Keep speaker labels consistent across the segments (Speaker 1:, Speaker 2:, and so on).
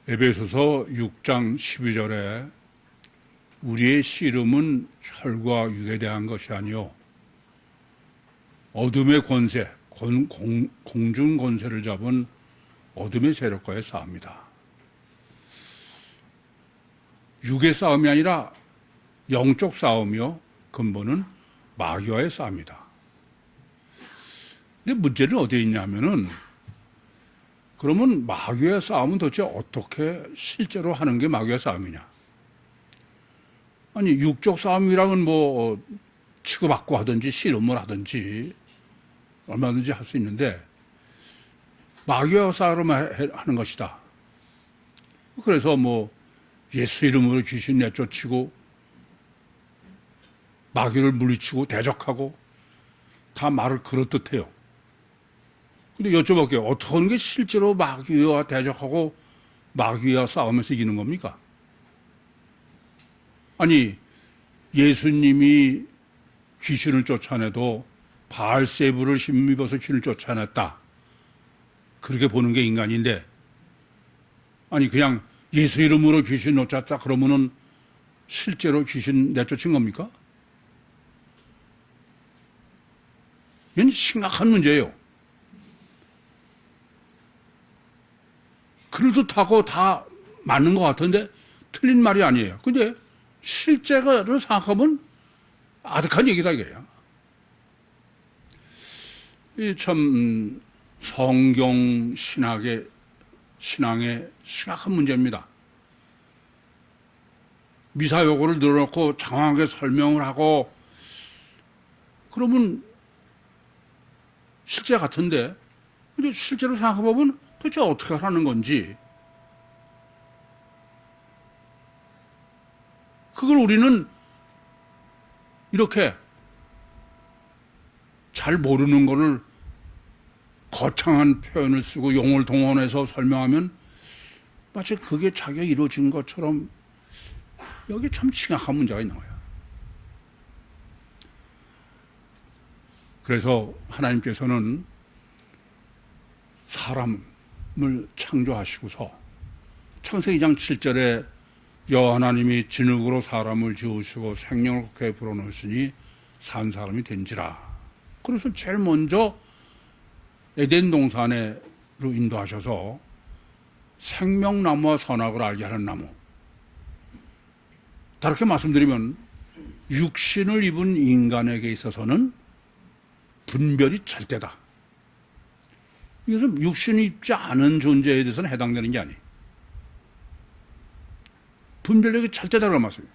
Speaker 1: 에베소서 6장 12절에 우리의 씨름은 혈과 육에 대한 것이 아니요 어둠의 권세, 공중 권세를 잡은 어둠의 세력과의 싸움이다. 육의 싸움이 아니라 영적 싸움이요 근본은 마귀와의 싸움이다. 근데 문제는 어디에 있냐면은 그러면 마귀의 싸움은 도대체 어떻게 실제로 하는 게 마귀의 싸움이냐? 아니 육적 싸움이라면 뭐 치고받고 하든지 씨름을 하든지 얼마든지 할 수 있는데 마귀와 싸움을 하는 것이다. 그래서 뭐 예수 이름으로 귀신 내쫓고 마귀를 물리치고 대적하고 다 말을 그렇듯해요. 근데 여쭤볼게요. 어떻게 하는 게 실제로 마귀와 대적하고 마귀와 싸우면서 이기는 겁니까? 아니 예수님이 귀신을 쫓아내도 바알세부를 힘입어서 귀신을 쫓아냈다. 그렇게 보는 게 인간인데 아니 그냥 예수 이름으로 귀신 쫓았다 그러면은 실제로 귀신 내쫓은 겁니까? 이건 심각한 문제예요. 그럴듯하고 다 맞는 것 같은데 틀린 말이 아니에요. 근데 실제로 생각하면 아득한 얘기다 이거예요. 이 참 성경 신앙의 심각한 문제입니다. 미사 요구를 늘어놓고 장황하게 설명을 하고 그러면 실제 같은데 근데 실제로 생각해보면 도대체 어떻게 하는 건지 그걸 우리는 이렇게 잘 모르는 거를 거창한 표현을 쓰고 용어를 동원해서 설명하면 마치 그게 자기가 이루어진 것처럼 여기 참 심각한 문제가 있는 거예요. 그래서 하나님께서는 사람을 창조하시고서 창세기 2장 7절에 여호와 하나님이 진흙으로 사람을 지으시고 생명을 코에 불어넣으시니 산 사람이 된지라. 그래서 제일 먼저 에덴 동산으로 인도하셔서 생명나무와 선악을 알게 하는 나무. 다르게 말씀드리면 육신을 입은 인간에게 있어서는 분별이 절대다. 이것은 육신이 입지 않은 존재에 대해서는 해당되는 게 아니에요. 분별력이 절대다라고 말씀이에요.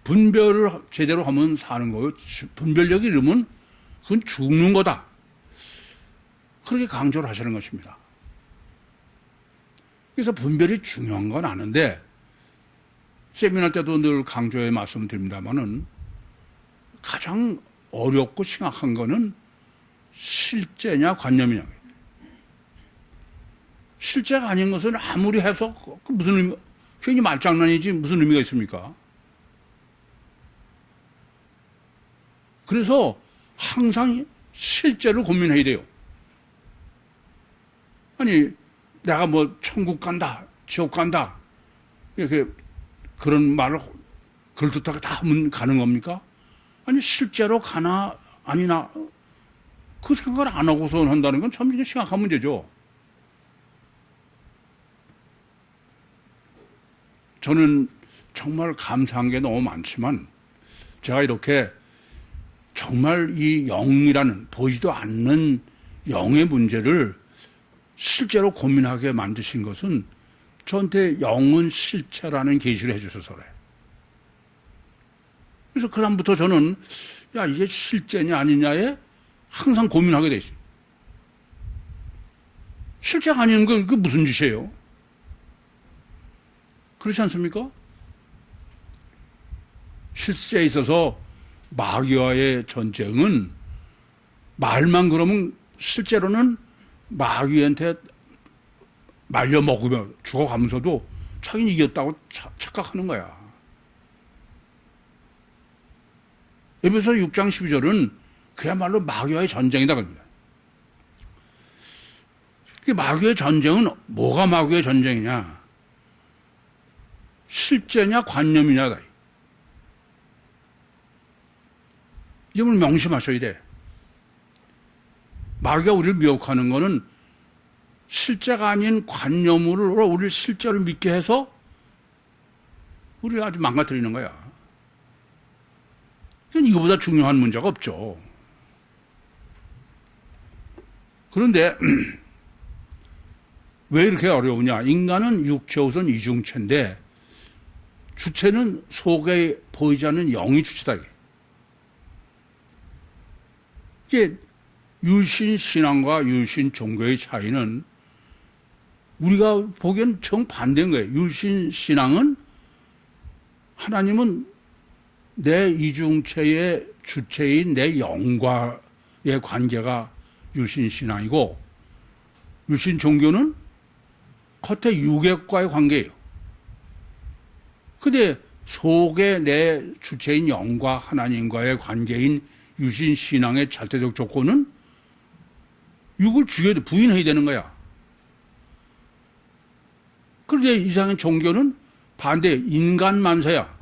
Speaker 1: 분별을 제대로 하면 사는 거예요. 분별력이 이르면 그건 죽는 거다. 그렇게 강조를 하시는 것입니다. 그래서 분별이 중요한 건 아는데 세미나 때도 늘 강조해 말씀드립니다만은 가장 어렵고 심각한 거는 실제냐 관념이냐. 실제가 아닌 것은 아무리 해서 그 무슨 의미, 괜히 말장난이지 무슨 의미가 있습니까? 그래서 항상 실제로 고민해야 돼요. 아니 내가 뭐 천국 간다, 지옥 간다 이렇게 그런 말을 그럴듯하게 다 하면 가는 겁니까? 아니 실제로 가나 아니나 그 생각을 안 하고서 한다는 건 참 심각한 문제죠. 저는 정말 감사한 게 너무 많지만 제가 이렇게 정말 이 영이라는 보이지도 않는 영의 문제를 실제로 고민하게 만드신 것은 저한테 영은 실체라는 계시를 해주셔서 그래요. 그래서 그 다음부터 저는 야 이게 실제냐 아니냐에 항상 고민하게 돼 있어요. 실제가 아닌 건 그게 무슨 짓이에요? 그렇지 않습니까? 실제에 있어서 마귀와의 전쟁은 말만 그러면 실제로는 마귀한테 말려먹으며 죽어가면서도 자기는 이겼다고 착각하는 거야. 에베소 6장 12절은 그야말로 마귀와의 전쟁이다 그럽니다. 마귀의 전쟁은 뭐가 마귀의 전쟁이냐? 실제냐 관념이냐. 이 점을 명심하셔야 돼. 마귀가 우리를 미혹하는 것은 실제가 아닌 관념으로 우리를 실제로 믿게 해서 우리를 아주 망가뜨리는 거야. 이거보다 중요한 문제가 없죠. 그런데 왜 이렇게 어려우냐? 인간은 육체 우선 이중체인데 주체는 속에 보이지 않는 영이 주체다. 이게 유신 신앙과 유신 종교의 차이는 우리가 보기엔 정반대인 거예요. 유신 신앙은 하나님은 내 이중체의 주체인 내 영과의 관계가 유신 신앙이고, 유신 종교는 겉에 유객과의 관계예요. 근데 속에 내 주체인 영과 하나님과의 관계인 유신 신앙의 절대적 조건은 육을 죽여야 돼, 부인해야 되는 거야. 그런데 이상한 종교는 반대, 인간 만세야.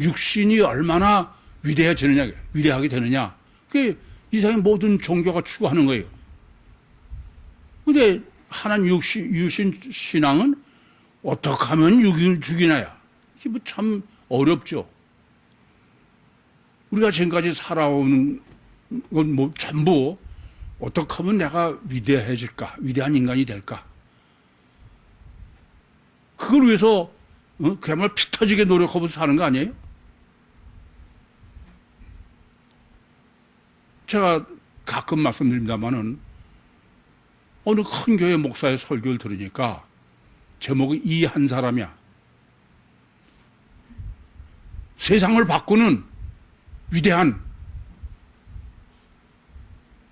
Speaker 1: 육신이 얼마나 위대하게 되느냐. 그게 이상의 모든 종교가 추구하는 거예요. 근데 하나님 유신 신앙은 어떻게 하면 육을 죽이나야. 이게 뭐 참 어렵죠. 우리가 지금까지 살아오는 건 뭐 전부 어떻게 하면 내가 위대해질까, 위대한 인간이 될까. 그걸 위해서 그야말로 피 터지게 노력하면서 사는 거 아니에요? 제가 가끔 말씀드립니다마는 어느 큰 교회 목사의 설교를 들으니까 제목이 이 한 사람이야. 세상을 바꾸는 위대한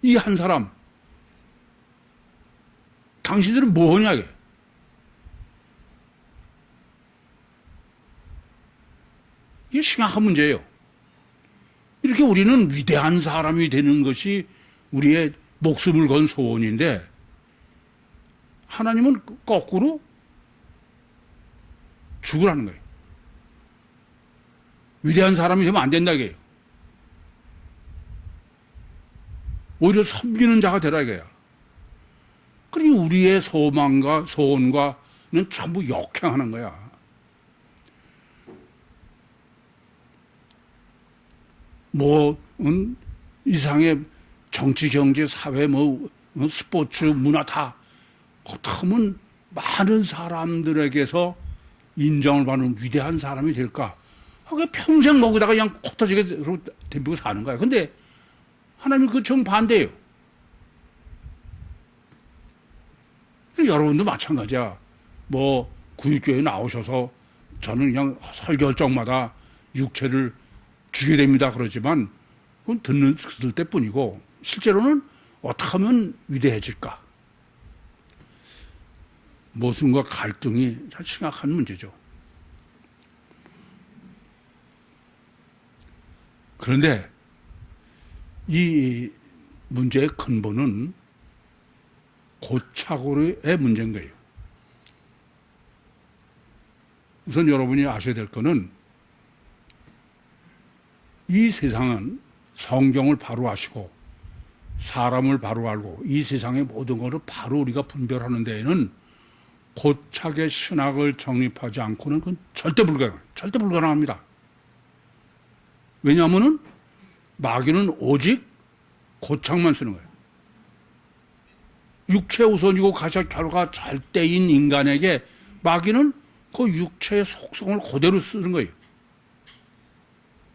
Speaker 1: 이 한 사람. 당신들은 뭐하냐 이게. 이게 심각한 문제예요. 이렇게 우리는 위대한 사람이 되는 것이 우리의 목숨을 건 소원인데, 하나님은 거꾸로 죽으라는 거예요. 위대한 사람이 되면 안 된다 이거예요. 오히려 섬기는 자가 되라 이거야. 그러니 우리의 소망과 소원과는 전부 역행하는 거야. 이상의 정치, 경제, 사회, 스포츠, 문화 다 어떻게하면 많은 사람들에게서 인정을 받는 위대한 사람이 될까? 그게 평생 거기다가 그냥 코 터지게 대비고 사는 거야. 근데 하나님은 그 정반대예요. 여러분도 마찬가지야. 구육교회 나오셔서 저는 그냥 설교할 적마다 육체를 죽여야 됩니다. 그러지만 그건 들을 때뿐이고, 실제로는 어떻게 하면 위대해질까? 모순과 갈등이 참 심각한 문제죠. 그런데 이 문제의 근본은 고착오의 문제인 거예요. 우선 여러분이 아셔야 될 거는, 이 세상은 성경을 바로 아시고 사람을 바로 알고 이 세상의 모든 것을 바로 우리가 분별하는 데에는 고착의 신학을 정립하지 않고는 그건 절대 불가능합니다. 왜냐하면 마귀는 오직 고착만 쓰는 거예요. 육체 우선이고 가셔 결과 절대인 인간에게 마귀는 그 육체의 속성을 그대로 쓰는 거예요.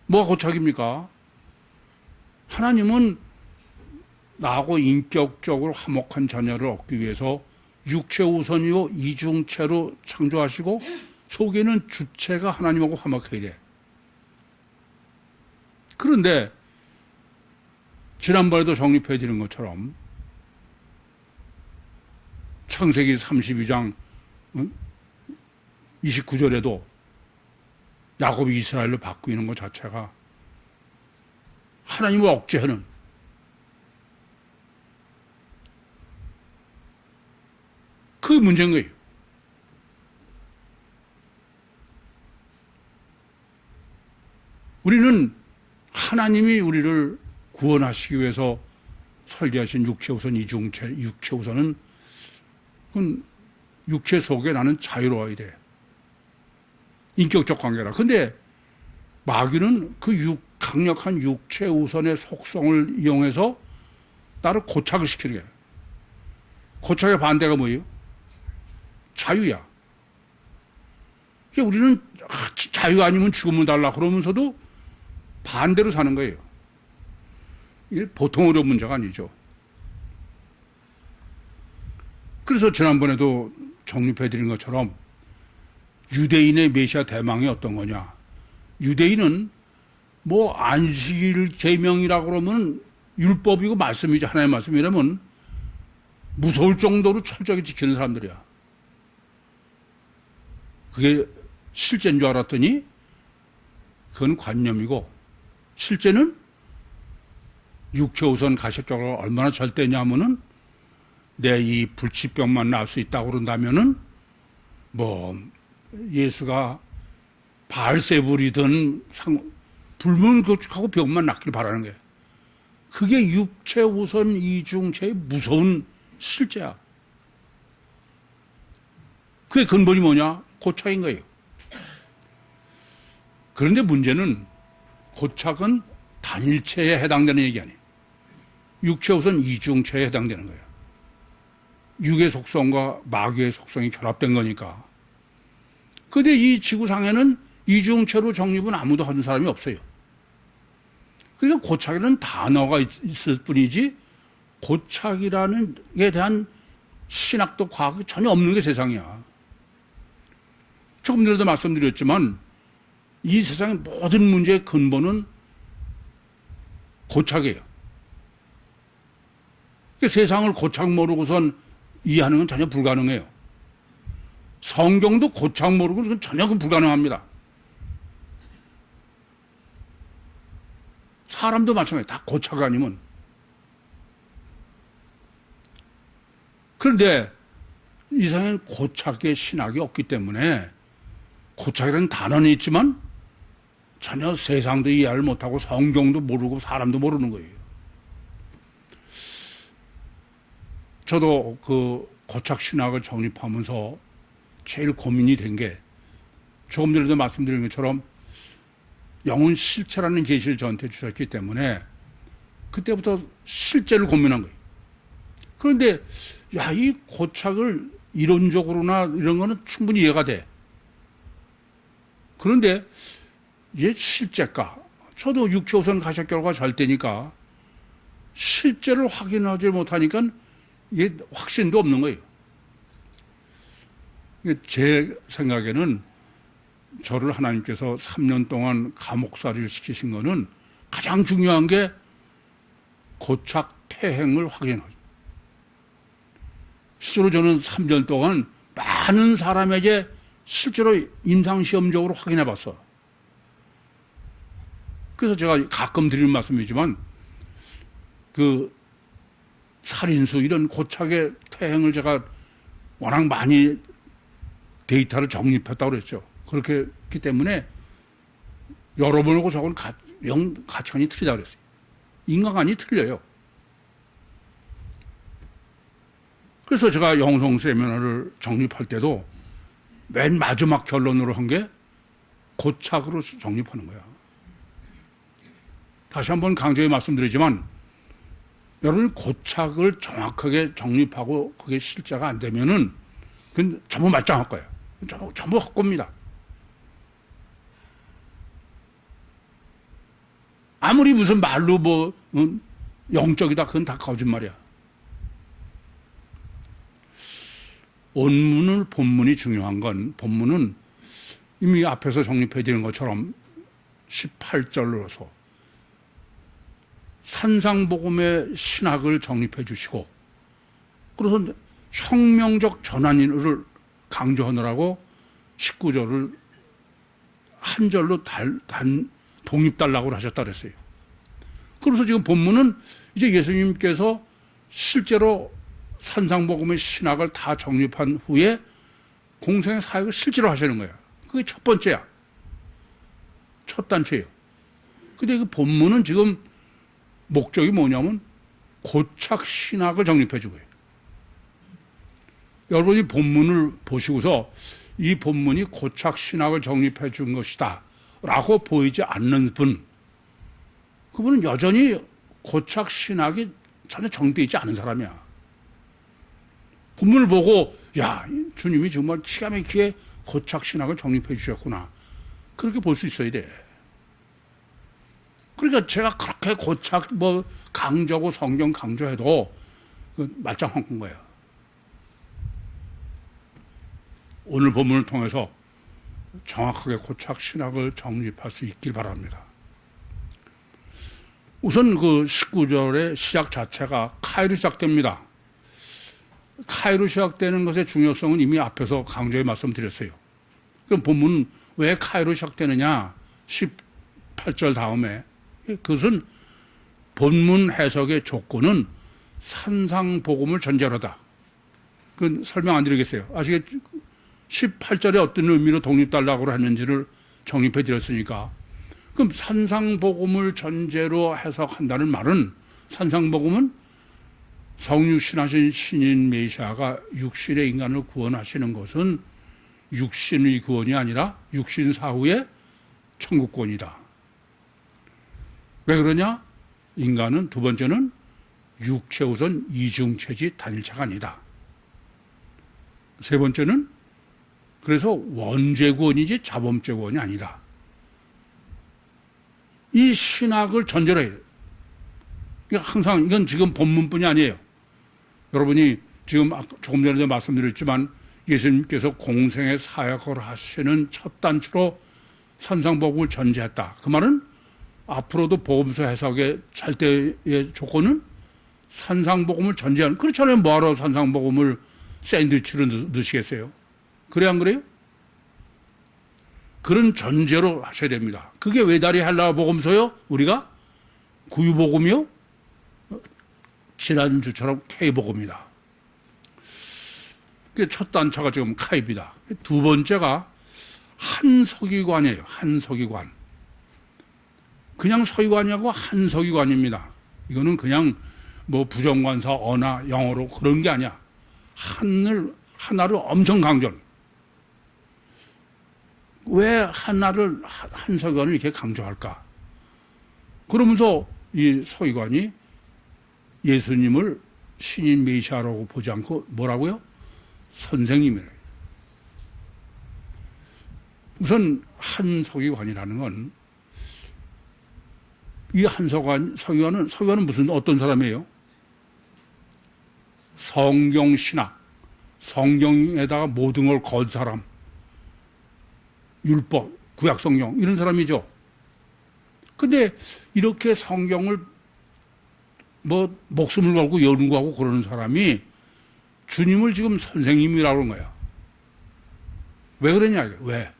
Speaker 1: 뭐가 고착입니까? 하나님은 나하고 인격적으로 화목한 자녀를 얻기 위해서 육체 우선이요 이중체로 창조하시고 속에는 주체가 하나님하고 화목해야 돼. 그런데 지난번에도 정립해 드린 것처럼 창세기 32장 29절에도 야곱이 이스라엘로 바꾸는 것 자체가 하나님을 억제하는, 그게 문제인 거예요. 우리는 하나님이 우리를 구원하시기 위해서 설계하신 육체우선 이중체, 육체우선은 그건 육체 속에 나는 자유로워야 돼. 인격적 관계라. 근데 마귀는 그 강력한 육체우선의 속성을 이용해서 나를 고착을 시키는 거예요. 고착의 반대가 뭐예요? 자유야. 그러니까 우리는 자유 아니면 죽으면 달라 그러면서도 반대로 사는 거예요. 이게 보통 어려운 문제가 아니죠. 그래서 지난번에도 정립해드린 것처럼 유대인의 메시아 대망이 어떤 거냐. 유대인은 뭐 안식일 계명이라고 그러면 율법이고 말씀이죠. 하나님의 말씀이라면 무서울 정도로 철저하게 지키는 사람들이야. 그게 실제인 줄 알았더니 그건 관념이고 실제는 육체우선 가식적으로 얼마나 절대냐면은 내 이 불치병만 나을 수 있다고 그런다면은 뭐 예수가 바알세불이든 불문거축하고 병만 낫길 바라는 거예요. 그게 육체우선 이중체의 무서운 실제야. 그게 근본이 뭐냐? 고착인 거예요. 그런데 문제는 고착은 단일체에 해당되는 얘기 아니에요. 육체우선 이중체에 해당되는 거예요. 육의 속성과 마귀의 속성이 결합된 거니까. 그런데 이 지구상에는 이중체로 정립은 아무도 하는 사람이 없어요. 그러니까 고착이라는 단어가 있을 뿐이지 고착이라는 게 대한 신학도 과학이 전혀 없는 게 세상이야. 조금 전에도 말씀드렸지만 이 세상의 모든 문제의 근본은 고착이에요. 그러니까 세상을 고착 모르고선 이해하는 건 전혀 불가능해요. 성경도 고착 모르고 는 전혀 불가능합니다. 사람도 마찬가지예요. 다 고착 아니면. 그런데 이 세상엔 고착의 신학이 없기 때문에 고착이라는 단어는 있지만 전혀 세상도 이해를 못하고 성경도 모르고 사람도 모르는 거예요. 저도 그 고착 신학을 정립하면서 제일 고민이 된 게 조금 전에도 말씀드린 것처럼 영은 실체라는 계시를 저한테 주셨기 때문에 그때부터 실제를 고민한 거예요. 그런데 야, 이 고착을 이론적으로나 이런 거는 충분히 이해가 돼. 그런데 이게 실제가 저도 육체우선 가시적결과 절대니까 실제를 확인하지 못하니까 이게 확신도 없는 거예요. 제 생각에는 저를 하나님께서 3년 동안 감옥살이를 시키신 거는 가장 중요한 게 고착 퇴행을 확인하죠. 실제로 저는 3년 동안 많은 사람에게 실제로 임상시험적으로 확인해 봤어요. 그래서 제가 가끔 드리는 말씀이지만 그 살인수 이런 고착의 퇴행을 제가 워낙 많이 데이터를 정립했다고 그랬죠. 그렇게 했기 때문에 여러분하고 저건 가치관이 틀리다고 그랬어요. 인간관이 틀려요. 그래서 제가 영성 세미나를 정립할 때도 맨 마지막 결론으로 한 게 고착으로 정립하는 거야. 다시 한번 강조해 말씀드리지만 여러분이 고착을 정확하게 정립하고 그게 실제가 안 되면은 그건 전부 말짱할 거예요. 전부 헛겁니다. 아무리 무슨 말로 뭐 영적이다 그건 다 거짓말이야. 원문을 본문이 중요한 건 본문은 이미 앞에서 정립해 드린 것처럼 18절로서 산상복음의 신학을 정립해 주시고 그래서 혁명적 전환을 강조하느라고 19절을 한 절로 독립달라고 하셨다 그랬어요. 그래서 지금 본문은 이제 예수님께서 실제로 산상복음의 신학을 다 정립한 후에 공생의 사역을 실제로 하시는 거예요. 그게 첫 번째야. 첫 단추예요. 근데 그 본문은 지금 목적이 뭐냐면 고착 신학을 정립해 주고요. 여러분이 본문을 보시고서 이 본문이 고착 신학을 정립해 준 것이다 라고 보이지 않는 분, 그분은 여전히 고착 신학이 전혀 정립되어 있지 않은 사람이야. 본문을 보고 야, 주님이 정말 기가 막히게 고착 신학을 정립해 주셨구나, 그렇게 볼 수 있어야 돼. 그러니까 제가 그렇게 고착 강조하고 성경 강조해도 말짱한 거예요. 오늘 본문을 통해서 정확하게 고착 신학을 정립할 수 있길 바랍니다. 우선 그 19절의 시작 자체가 카이로 시작됩니다. 카이로 시작되는 것의 중요성은 이미 앞에서 강조해 말씀드렸어요. 그럼 본문은 왜 카이로 시작되느냐? 18절 다음에, 그것은 본문 해석의 조건은 산상복음을 전제로다. 그건 설명 안 드리겠어요. 아시겠죠? 18절에 어떤 의미로 독립달락으로 했는지를 정립해 드렸으니까. 그럼 산상복음을 전제로 해석한다는 말은, 산상복음은 성육신하신 신인 메시아가 육신의 인간을 구원하시는 것은 육신의 구원이 아니라 육신 사후의 천국권이다. 왜 그러냐? 인간은, 두 번째는 육체 우선 이중체지 단일체가 아니다. 세 번째는 그래서 원죄 구원이지 자범죄 구원이 아니다. 이 신학을 전제로 해요. 항상 이건 지금 본문뿐이 아니에요. 여러분이 지금 조금 전에도 말씀드렸지만 예수님께서 공생의 사역을 하시는 첫 단추로 산상복음을 전제했다. 그 말은 앞으로도 복음서 해석의 절대의 조건은 산상복음을 전제하는, 그렇잖아요. 뭐하러 산상복음을 샌드위치로 넣으시겠어요? 그래 안 그래요? 그런 전제로 하셔야 됩니다. 그게 외다리 헬라어 복음서요? 우리가 구유복음이요? 지난주처럼 K복음이다. 첫 단차가 지금 카입이다. 두 번째가 한서기관이에요. 한서기관. 그냥 서기관이하고 한서기관입니다. 이거는 그냥 뭐 부정관사, 언어, 영어로 그런 게 아니야. 하나를 엄청 강조. 왜 한서기관을 이렇게 강조할까? 그러면서 이 서기관이 예수님을 신인 메시아라고 보지 않고 뭐라고요? 선생님이래요. 우선 한서기관이라는 건, 이 서기관은 무슨 어떤 사람이에요? 성경신학, 성경에다가 모든 걸 건 사람, 율법, 구약성경 이런 사람이죠. 근데 이렇게 성경을 목숨을 걸고 연구하고 그러는 사람이 주님을 지금 선생님이라고 그런 거야. 왜 그러냐 이게.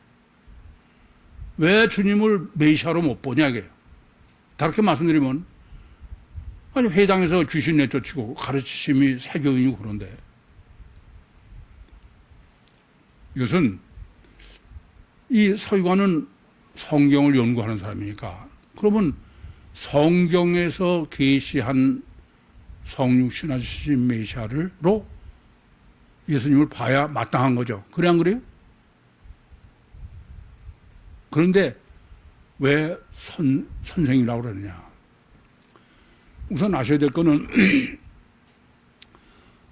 Speaker 1: 왜 주님을 메시아로 못 보냐 이게. 다르게 말씀드리면, 아니 회당에서 귀신 내쫓고 가르치심이 세교인이고 그런데, 이것은 이 서기관은 성경을 연구하는 사람이니까, 그러면 성경에서 계시한 성육신하신 메시아로 예수님을 봐야 마땅한 거죠. 그래 안 그래요? 그런데 왜 선생이라고 그러느냐? 우선 아셔야 될 거는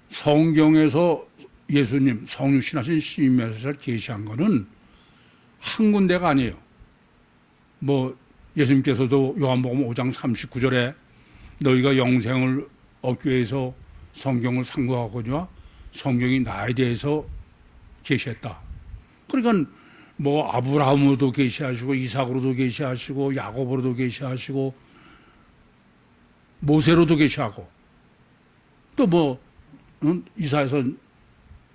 Speaker 1: 성경에서 예수님 성육신하신 신인 메시아를 계시한 거는 한 군데가 아니에요. 예수님께서도 요한복음 5장 39절에 너희가 영생을 얻기 위해서 성경을 상고하거니와 성경이 나에 대해서 계시했다. 그러니까 아브라함으로도 계시하시고 이삭으로도 계시하시고 야곱으로도 계시하시고 모세로도 계시하고 또 이사야서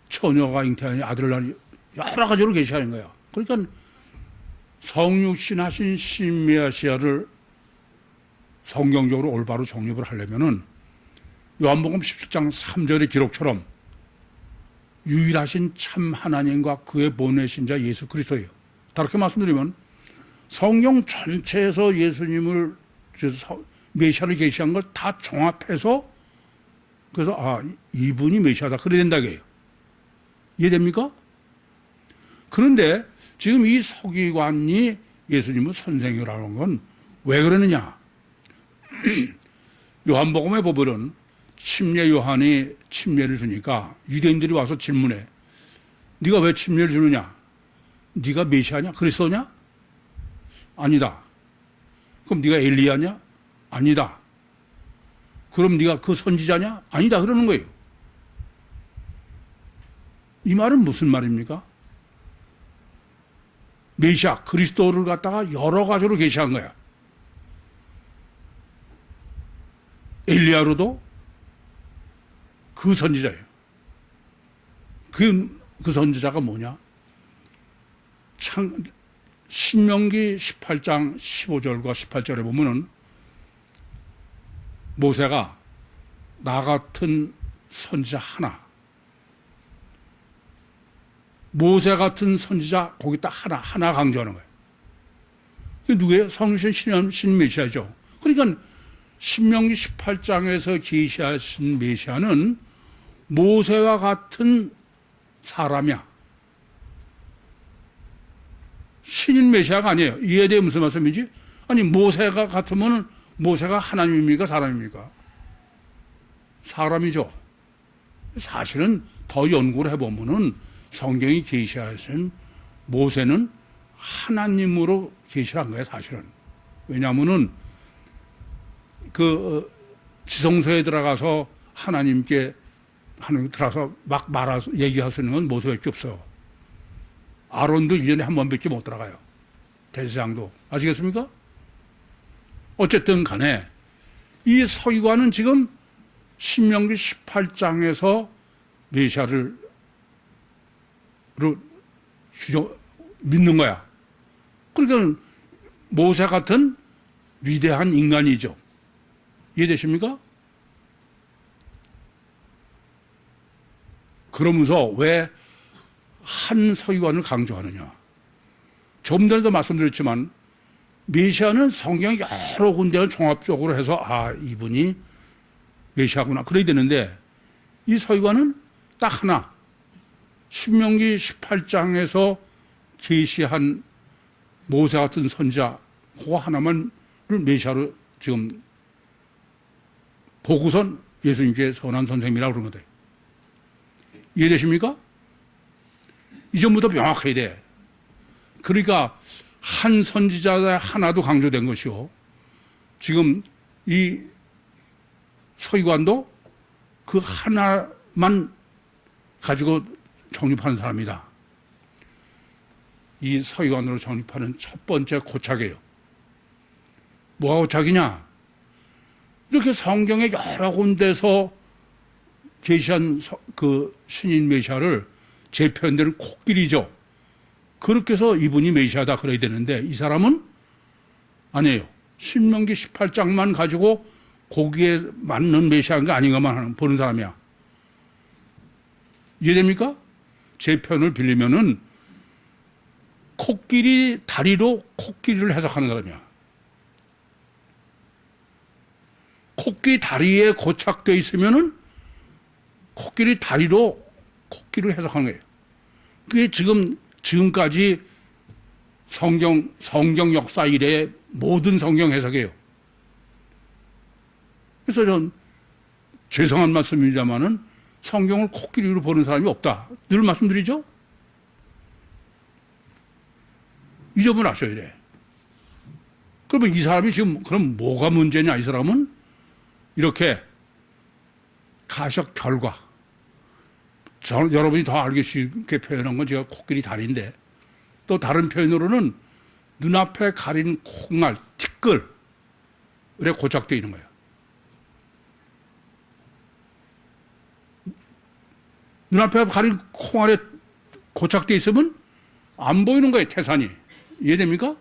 Speaker 1: 처녀가 잉태하니 아들을 낳으니 여러 가지로 계시하는 거야. 그러니까 성육신하신 신메시아를 성경적으로 올바로 정립을 하려면은 요한복음 17장 3절의 기록처럼 유일하신 참 하나님과 그의 보내신 자 예수 그리스도예요. 다르게 말씀드리면 성경 전체에서 예수님을 메시아를 계시한 걸 다 종합해서 그래서 이분이 메시아다 그래야 된다고요. 이해됩니까? 그런데 지금 이 서기관이 예수님을 선생이라는 건 왜 그러느냐? 요한복음에 보면은 침례 요한이 침례를 주니까 유대인들이 와서 질문해. 네가 왜 침례를 주느냐? 네가 메시아냐? 그리스도냐? 아니다. 그럼 네가 엘리야냐? 아니다. 그럼 네가 그 선지자냐? 아니다. 그러는 거예요. 이 말은 무슨 말입니까? 메시아, 그리스도를 갖다가 여러 가지로 계시한 거야. 엘리야로도 그 선지자예요. 그 선지자가 뭐냐? 신명기 18장 15절과 18절에 보면은 모세가 나 같은 선지자 하나, 모세 같은 선지자 거기 딱 하나 강조하는 거예요. 그게 누구예요? 성신 신 메시아죠. 그러니까 신명기 18장에서 계시하신 메시아는 모세와 같은 사람이야. 신인 메시아가 아니에요. 이에 대해 무슨 말씀이지? 아니 모세가 같으면 모세가 하나님입니까? 사람입니까? 사람이죠. 사실은 더 연구를 해보면은 성경이 계시하신 모세는 하나님으로 계시한 거예요, 사실은. 왜냐하면은 그 지성소에 들어가서 하나님께 들어가서 막 얘기할 수 있는 건 모세밖에 없어요. 아론도 1년에 한 번밖에 못 들어가요. 대제사장도. 아시겠습니까? 어쨌든 간에 이 서기관은 지금 신명기 18장에서 메시아를 믿는 거야. 그러니까 모세 같은 위대한 인간이죠. 이해되십니까? 그러면서 왜 한 서기관을 강조하느냐? 좀 전에도 말씀드렸지만 메시아는 성경 여러 군데를 종합적으로 해서 이분이 메시아구나 그래야 되는데 이 서기관은 딱 하나 신명기 18장에서 계시한 모세 같은 선지자 그거 하나만을 메시아로 지금 보고선 예수님께 선한 선생님이라고 그런 거다. 이해되십니까? 이 점부터 명확해야 돼. 그러니까 한 선지자가 하나도 강조된 것이요. 지금 이 서기관도 그 하나만 가지고 정립하는 사람이다. 이 서기관으로 정립하는 첫 번째 고착이에요. 뭐가 고착이냐? 이렇게 성경의 여러 군데서 계시한 그 신인 메시아를 제 표현대로는 코끼리죠. 그렇게 해서 이분이 메시아다 그래야 되는데 이 사람은 아니에요. 신명기 18장만 가지고 거기에 맞는 메시아인가 아닌가만 보는 사람이야. 이해됩니까? 제 표현을 빌리면은 코끼리 다리로 코끼리를 해석하는 사람이야. 코끼리 다리에 고착되어 있으면은 코끼리 다리로 코끼리를 해석하는 거예요. 그게 지금까지 성경 역사 이래의 모든 성경 해석이에요. 그래서 전 죄송한 말씀입니다만은 성경을 코끼리로 보는 사람이 없다. 늘 말씀드리죠? 이 점을 아셔야 돼. 그러면 이 사람이 지금 그럼 뭐가 문제냐? 이 사람은 이렇게 가석 결과. 여러분이 더 알기 쉽게 표현한 건 제가 코끼리 다리인데 또 다른 표현으로는 눈앞에 가린 콩알, 티끌에 고착되어 있는 거예요. 눈앞에 가린 콩알에 고착되어 있으면 안 보이는 거예요, 태산이. 이해됩니까?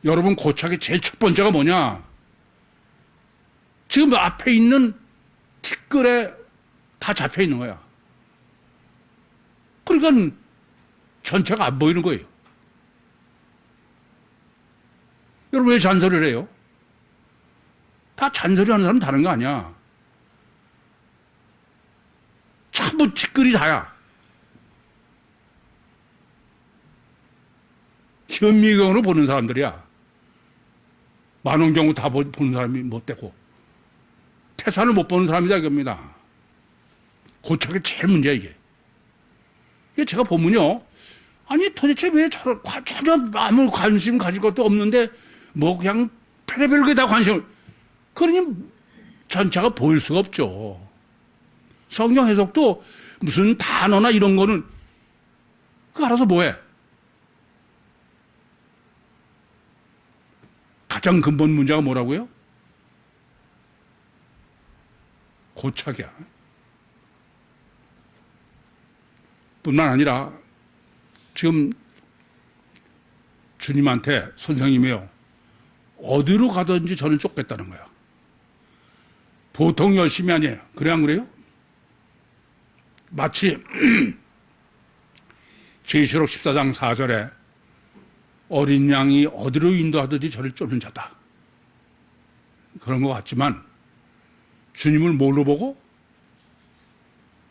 Speaker 1: 여러분 고착의 제일 첫 번째가 뭐냐? 지금 앞에 있는 티끌에 다 잡혀 있는 거야. 그러니까 전체가 안 보이는 거예요. 여러분 왜 잔소리를 해요? 다 잔소리하는 사람 다른 거 아니야. 전부 티끌이 다야. 현미경으로 보는 사람들이야. 만원경으로 다 보는 사람이 못 되고 태산을 못 보는 사람이다 이겁니다. 고착이 제일 문제야 이게. 이게 제가 보면요. 아니 도대체 왜 전혀 아무 관심 가질 것도 없는데 뭐 그냥 별의별 게 다 관심을. 그러니 전체가 보일 수가 없죠. 성경 해석도 무슨 단어나 이런 거는 그 알아서 뭐해. 가장 근본 문제가 뭐라고요? 고착이야. 뿐만 아니라 지금 주님한테 선생님이요. 어디로 가든지 저는 쫓겠다는 거야. 보통 열심히 아니에요. 그래 안 그래요? 마치 계시록 14장 4절에 어린 양이 어디로 인도하든지 저를 쫓는 자다. 그런 것 같지만 주님을 뭘로 보고?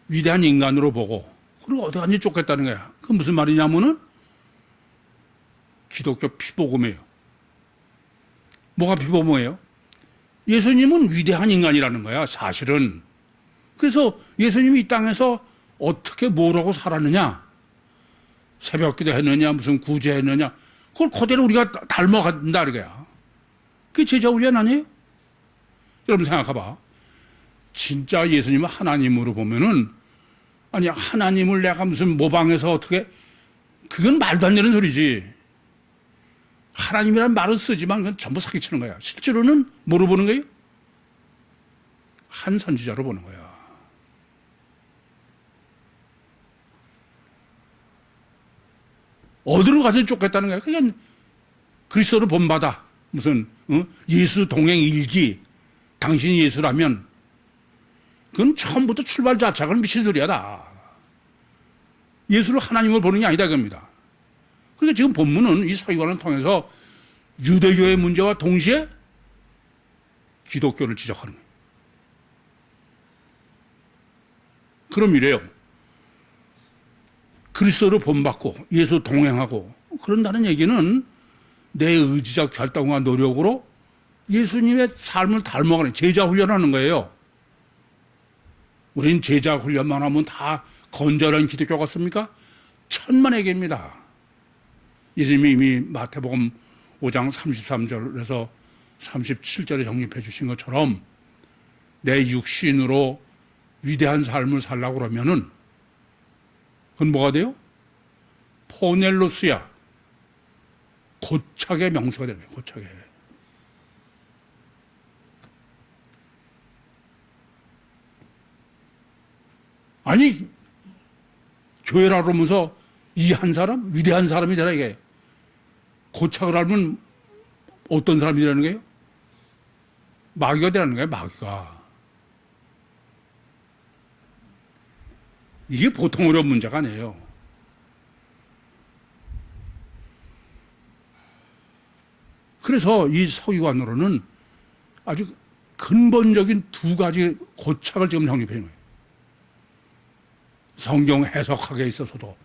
Speaker 1: 위대한 인간으로 보고 그리고 어디 가든지 쫓겠다는 거야. 그 무슨 말이냐면은 기독교 피복음이에요. 뭐가 피복음이에요? 예수님은 위대한 인간이라는 거야 사실은. 그래서 예수님이 이 땅에서 어떻게 뭐라고 살았느냐, 새벽기도 했느냐, 무슨 구제했느냐, 그걸 그대로 우리가 닮아간다 이거야. 그게 제자 훈련 아니에요? 여러분 생각해봐. 진짜 예수님을 하나님으로 보면은 아니 하나님을 내가 무슨 모방해서 어떻게, 그건 말도 안 되는 소리지. 하나님이라는 말은 쓰지만 그건 전부 사기치는 거야. 실제로는 뭐로 보는 거예요? 한 선지자로 보는 거야. 어디로 가서 쫓겠다는 거야. 그냥 그리스도를 본받아. 무슨 예수 동행 일기. 당신이 예수라면 그건 처음부터 출발 자체가 미친 소리야 다. 예수를 하나님을 보는 게 아니다 그겁니다. 그러니까 지금 본문은 이 서기관을 통해서 유대교의 문제와 동시에 기독교를 지적하는 거예요. 그럼 이래요. 그리스도를 본받고 예수 동행하고 그런다는 얘기는 내 의지적 결단과 노력으로 예수님의 삶을 닮아가는 제자 훈련하는 거예요. 우린 제자 훈련만 하면 다 건전한 기독교 같습니까? 천만에게입니다. 예수님이 이미 마태복음 5장 33절에서 37절에 정립해 주신 것처럼 내 육신으로 위대한 삶을 살려고 그러면은 그건 뭐가 돼요? 포넬로스야. 고착의 명수가 되는 거예요. 고착의. 아니 교회라 그러면서 이 한 사람? 위대한 사람이 되라 이게. 고착을 알면 어떤 사람이 되라는 거예요? 마귀가 되라는 거예요. 마귀가. 이게 보통 어려운 문제가 아니에요. 그래서 이 서기관으로는 아주 근본적인 두 가지 고착을 지금 정립해 놓은 거예요. 성경 해석학에 있어서도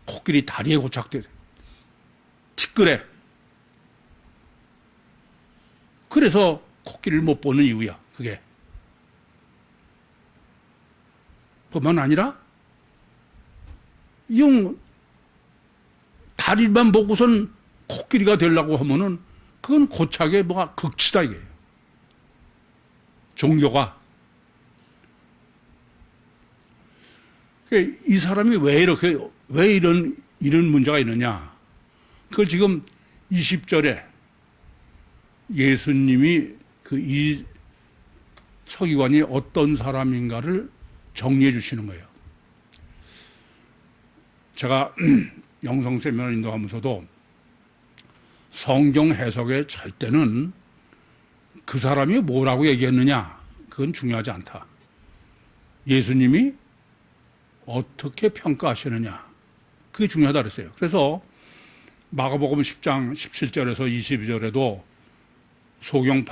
Speaker 1: 코끼리 다리에 고착돼, 티끌에. 그래서 코끼리를 못 보는 이유야 그게. 뿐만 아니라 이 다리만 보고선 코끼리가 되려고 하면은 그건 고착의 뭐가 극치다 이게. 종교가. 이 사람이 왜 이런 문제가 있느냐. 그걸 지금 20절에 예수님이 이 서기관이 어떤 사람인가를 정리해 주시는 거예요. 제가 영성 세미나를 인도하면서도 성경 해석에 찰 때는 그 사람이 뭐라고 얘기했느냐, 그건 중요하지 않다. 예수님이 어떻게 평가하시느냐, 그게 중요하다 그랬어요. 그래서 마가복음 10장 17절에서 22절에도 소경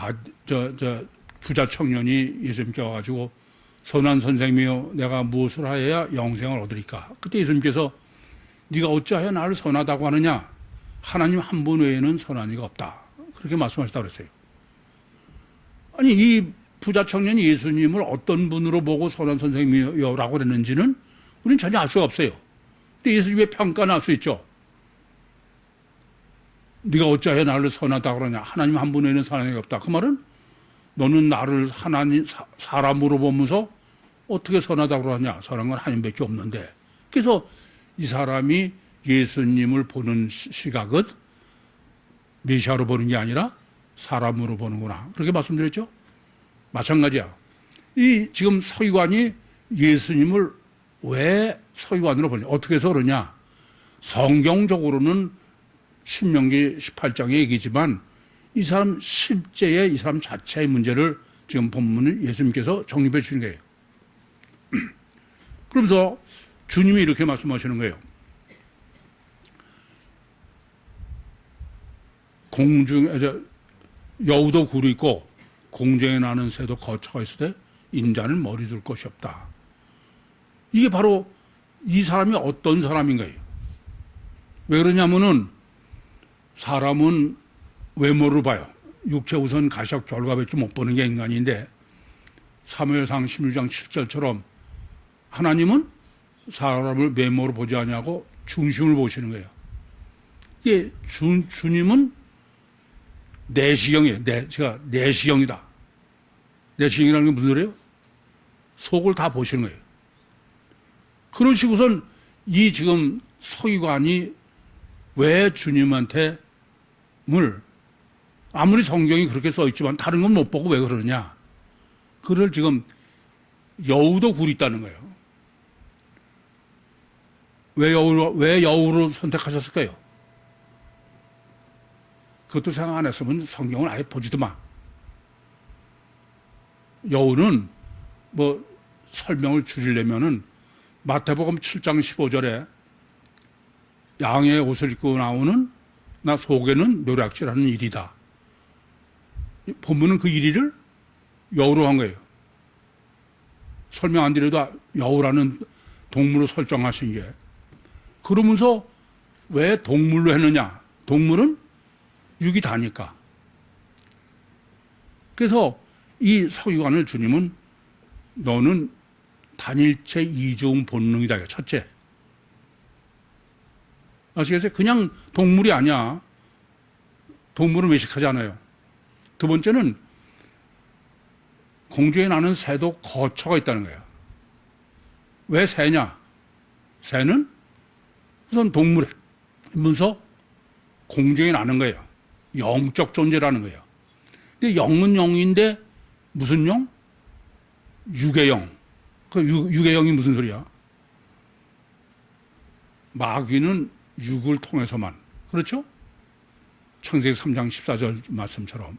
Speaker 1: 부자 청년이 예수님께 와가지고 선한 선생님이여 내가 무엇을 하여야 영생을 얻으리까? 그때 예수님께서 네가 어찌하여 나를 선하다고 하느냐? 하나님 한 분 외에는 선한 이가 없다. 그렇게 말씀하셨다고 그랬어요. 아니 이 부자 청년이 예수님을 어떤 분으로 보고 선한 선생님이여라고 그랬는지는 우리는 전혀 알 수가 없어요. 근데 예수님의 평가는 알 수 있죠. 네가 어찌하여 나를 선하다고 그러냐? 하나님 한 분 외에는 선한 이가 없다. 그 말은 너는 나를 하나님 사람으로 보면서 어떻게 선하다고 그러냐? 선한 건 하나님밖에 없는데. 그래서 이 사람이 예수님을 보는 시각은 메시아로 보는 게 아니라 사람으로 보는구나. 그렇게 말씀드렸죠? 마찬가지야. 이 지금 서기관이 예수님을 왜 서기관으로 보냐? 어떻게 해서 그러냐? 성경적으로는 신명기 18장의 얘기지만 이 사람 실제의 이 사람 자체의 문제를 지금 본문을 예수님께서 정립해 주시는 거예요. 그러면서 주님이 이렇게 말씀하시는 거예요. 여우도 굴이 있고 공중에 나는 새도 거처가 있을 때 인자는 머리 둘 것이 없다. 이게 바로 이 사람이 어떤 사람인 거예요. 왜 그러냐면은 사람은 외모를 봐요. 육체 우선 가시적 결과밖에 못 보는 게 인간인데 사무엘상 16장 7절처럼 하나님은 사람을 외모로 보지 않냐고 중심을 보시는 거예요. 이게 주님은 내시경이에요. 제가 내시경이다. 내시경이라는 게 무슨 소리예요? 속을 다 보시는 거예요. 그러시고선 이 지금 서기관이 왜 주님한테 아무리 성경이 그렇게 써 있지만 다른 건 못 보고 왜 그러느냐? 그를 지금 여우도 굴이 있다는 거예요. 왜 여우로 선택하셨을까요? 그것도 생각 안 했으면 성경을 아예 보지도 마. 여우는 뭐 설명을 줄이려면은 마태복음 7장 15절에 양의 옷을 입고 나오는 나 속에는 노략질하는 일이다. 본문은 그 일을 여우로 한 거예요. 설명 안 드려도 여우라는 동물로 설정하신 게. 그러면서 왜 동물로 했느냐? 동물은 육이 다니까. 그래서 이 서기관을 주님은 너는 단일체 이중 본능이다. 첫째. 아시겠어요? 그냥 동물이 아니야. 동물은 외식하지 않아요. 두 번째는 공중에 나는 새도 거처가 있다는 거예요. 왜 새냐? 새는 우선 동물이면서 공중에 나는 거예요. 영적 존재라는 거예요. 근데 영은 영인데 무슨 영? 육의 영. 그 육의 영이 무슨 소리야? 마귀는 육을 통해서만. 그렇죠? 창세기 3장 14절 말씀처럼.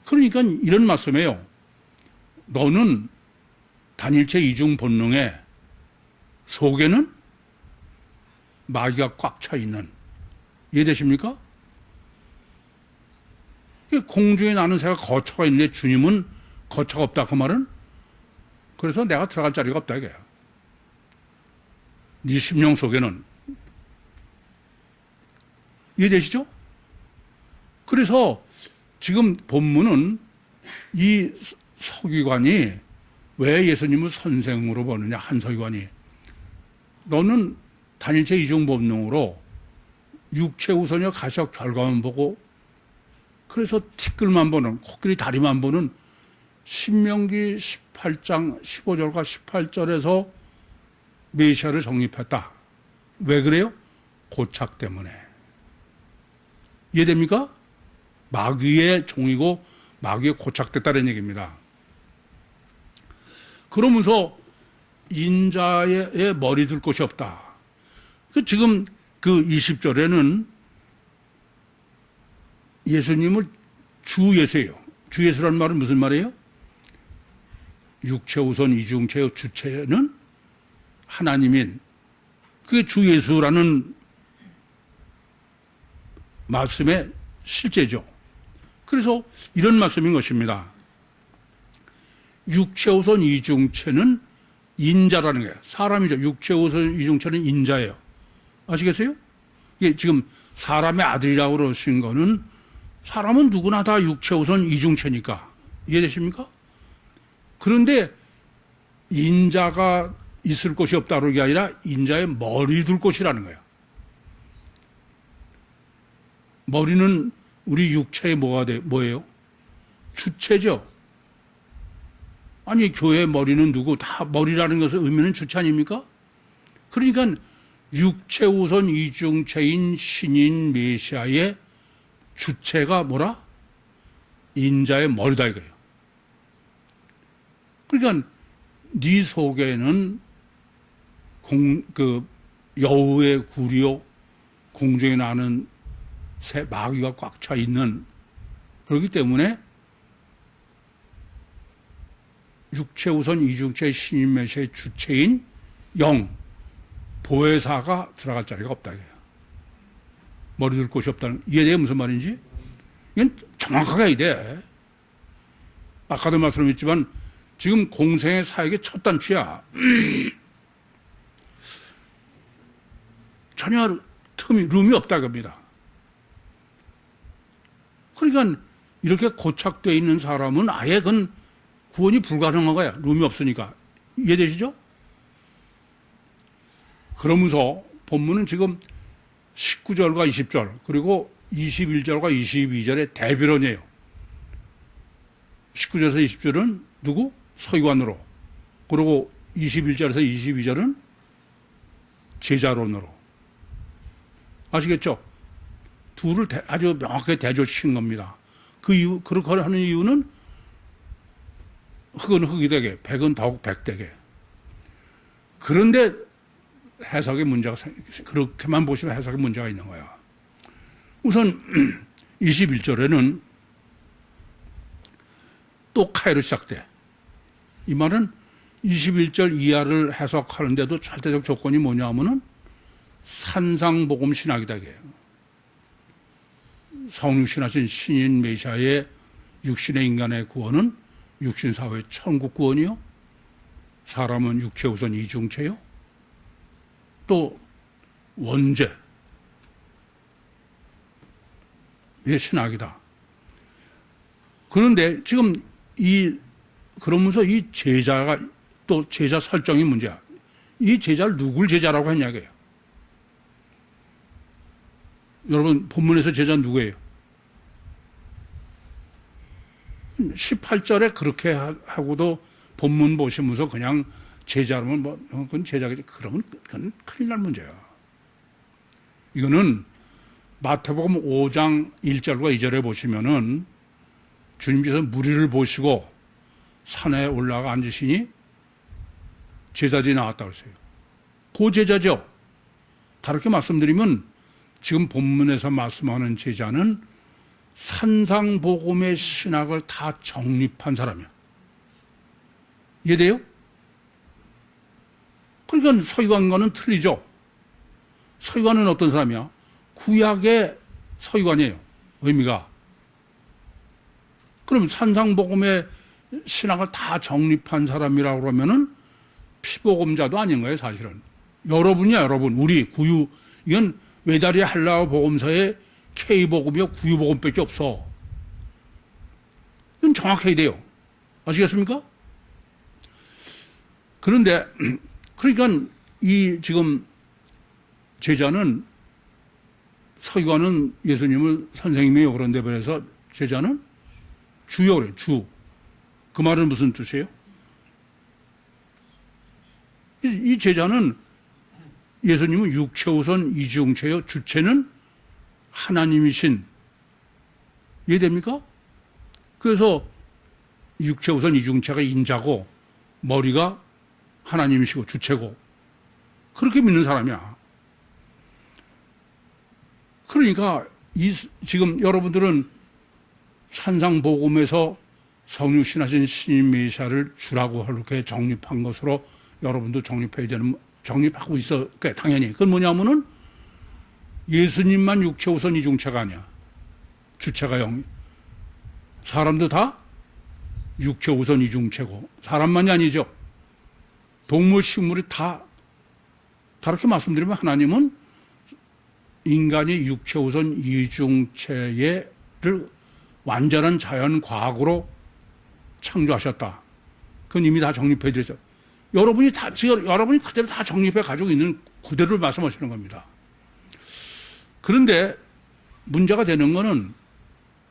Speaker 1: 그러니까 이런 말씀이에요. 너는 단일체 이중 본능에 속에는 마귀가 꽉 차 있는. 이해되십니까? 공중에 나는 새가 거처가 있는데 주님은 거처가 없다. 그 말은? 그래서 내가 들어갈 자리가 없다 이거야. 네 심령 속에는. 이해되시죠? 그래서 지금 본문은 이 서기관이 왜 예수님을 선생으로 보느냐, 한 서기관이. 너는 단일체 이중 본능으로 육체 우선이와 가시적 결과만 보고 그래서 티끌만 보는, 코끼리 다리만 보는 신명기 18장 15절과 18절에서 메시아를 정립했다. 왜 그래요? 고착 때문에. 이해됩니까? 마귀의 종이고 마귀에 고착됐다는 얘기입니다. 그러면서 인자의 머리 둘 곳이 없다. 지금 그 20절에는 예수님을 주 예수예요. 주 예수라는 말은 무슨 말이에요? 육체 우선 이중체요. 주체는 하나님인 그게 주 예수라는 말씀의 실제죠. 그래서 이런 말씀인 것입니다. 육체 우선 이중체는 인자라는 거예요. 사람이죠. 육체 우선 이중체는 인자예요. 아시겠어요? 이게 지금 사람의 아들이라고 그러신 거는 사람은 누구나 다 육체 우선 이중체니까. 이해되십니까? 그런데 인자가 있을 곳이 없다는 게 아니라 인자의 머리 둘 곳이라는 거예요. 머리는 우리 육체의 뭐예요? 주체죠. 아니 교회 머리는 누구? 다 머리라는 것의 의미는 주체 아닙니까? 그러니까 육체 우선 이중체인 신인 메시아의 주체가 뭐라? 인자의 머리다 이거예요. 그러니까 네 속에는 여우의 구리요 공중에 나는 새 마귀가 꽉 차 있는 그렇기 때문에 육체 우선 이중체 신인 메시아의 주체인 영 보혜사가 들어갈 자리가 없다 이거예요. 머리 둘 곳이 없다는 이해돼요? 무슨 말인지? 이건 정확하게 해야 돼. 아까도 말씀했지만 지금 공생의 사역의 첫 단추야. 전혀 룸이 없다 겁니다. 그러니까 이렇게 고착되어 있는 사람은 아예 그건 구원이 불가능한 거야. 룸이 없으니까. 이해되시죠? 그러면서 본문은 지금 19절과 20절 그리고 21절과 22절의 대비론이에요. 19절에서 20절은 누구? 서기관으로. 그리고 21절에서 22절은 제자론으로. 아시겠죠? 둘을 아주 명확하게 대조시킨 겁니다. 그 이유, 그렇게 하는 이유는 흙은 흙이 되게, 백은 더욱 백되게. 그런데 해석의 문제가, 그렇게만 보시면 해석의 문제가 있는 거야. 우선 21절에는 또 카이로 시작돼. 이 말은 21절 이하를 해석하는데도 절대적 조건이 뭐냐 하면은 산상복음 신학이다. 성육신하신 신인 메시아의 육신의 인간의 구원은 육신사회의 천국 구원이요. 사람은 육체 우선 이중체요. 또 원죄. 의 신학이다. 그런데 지금 그러면서 이 제자가 또 제자 설정이 문제야. 이 제자를 누굴 제자라고 했냐고요. 여러분 본문에서 제자 누구예요? 18절에 그렇게 하고도 본문 보시면서 그냥 제자라면 그건 제자겠지. 그러면 그건 큰일 날 문제야. 이거는 마태복음 5장 1절과 2절에 보시면은 주님께서 무리를 보시고 산에 올라가 앉으시니 제자들이 나왔다고 했어요. 그 제자죠. 다르게 말씀드리면 지금 본문에서 말씀하는 제자는 산상복음의 신학을 다 정립한 사람이야. 이해돼요? 그러니까 서기관과는 틀리죠. 서기관은 어떤 사람이야? 구약의 서기관이에요. 의미가. 그럼 산상복음의 신학을 다 정립한 사람이라고 그러면은 피복음자도 아닌 거예요, 사실은. 여러분이야, 여러분. 우리 구유, 이건 외다리 한라어 복음서에 K복음이요, 구유복음밖에 없어. 이건 정확해야 돼요. 아시겠습니까? 그런데, 그러니까 이 지금 제자는 서기관은 예수님을 선생님이요. 그런데 그래서 제자는 주요 그래요. 주. 그 말은 무슨 뜻이에요? 이 제자는 예수님은 육체 우선 이중체요. 주체는 하나님이신. 이해됩니까? 그래서 육체 우선 이중체가 인자고 머리가 하나님이시고 주체고 그렇게 믿는 사람이야. 그러니까 지금 여러분들은 산상복음에서 성육신하신 신임 메시아를 주라고 그렇게 정립한 것으로 여러분도 정립하고 있어. 그러니까 당연히. 그건 뭐냐면은 예수님만 육체 우선 이중체가 아니야. 주체가 영. 사람도 다 육체 우선 이중체고, 사람만이 아니죠. 동물, 식물이 다 다르게 말씀드리면 하나님은 인간이 육체 우선 이중체를 완전한 자연 과학으로 창조하셨다. 그건 이미 다 정립해 드렸죠. 여러분이 그대로 다 정립해 가지고 있는 그대로를 말씀하시는 겁니다. 그런데 문제가 되는 거는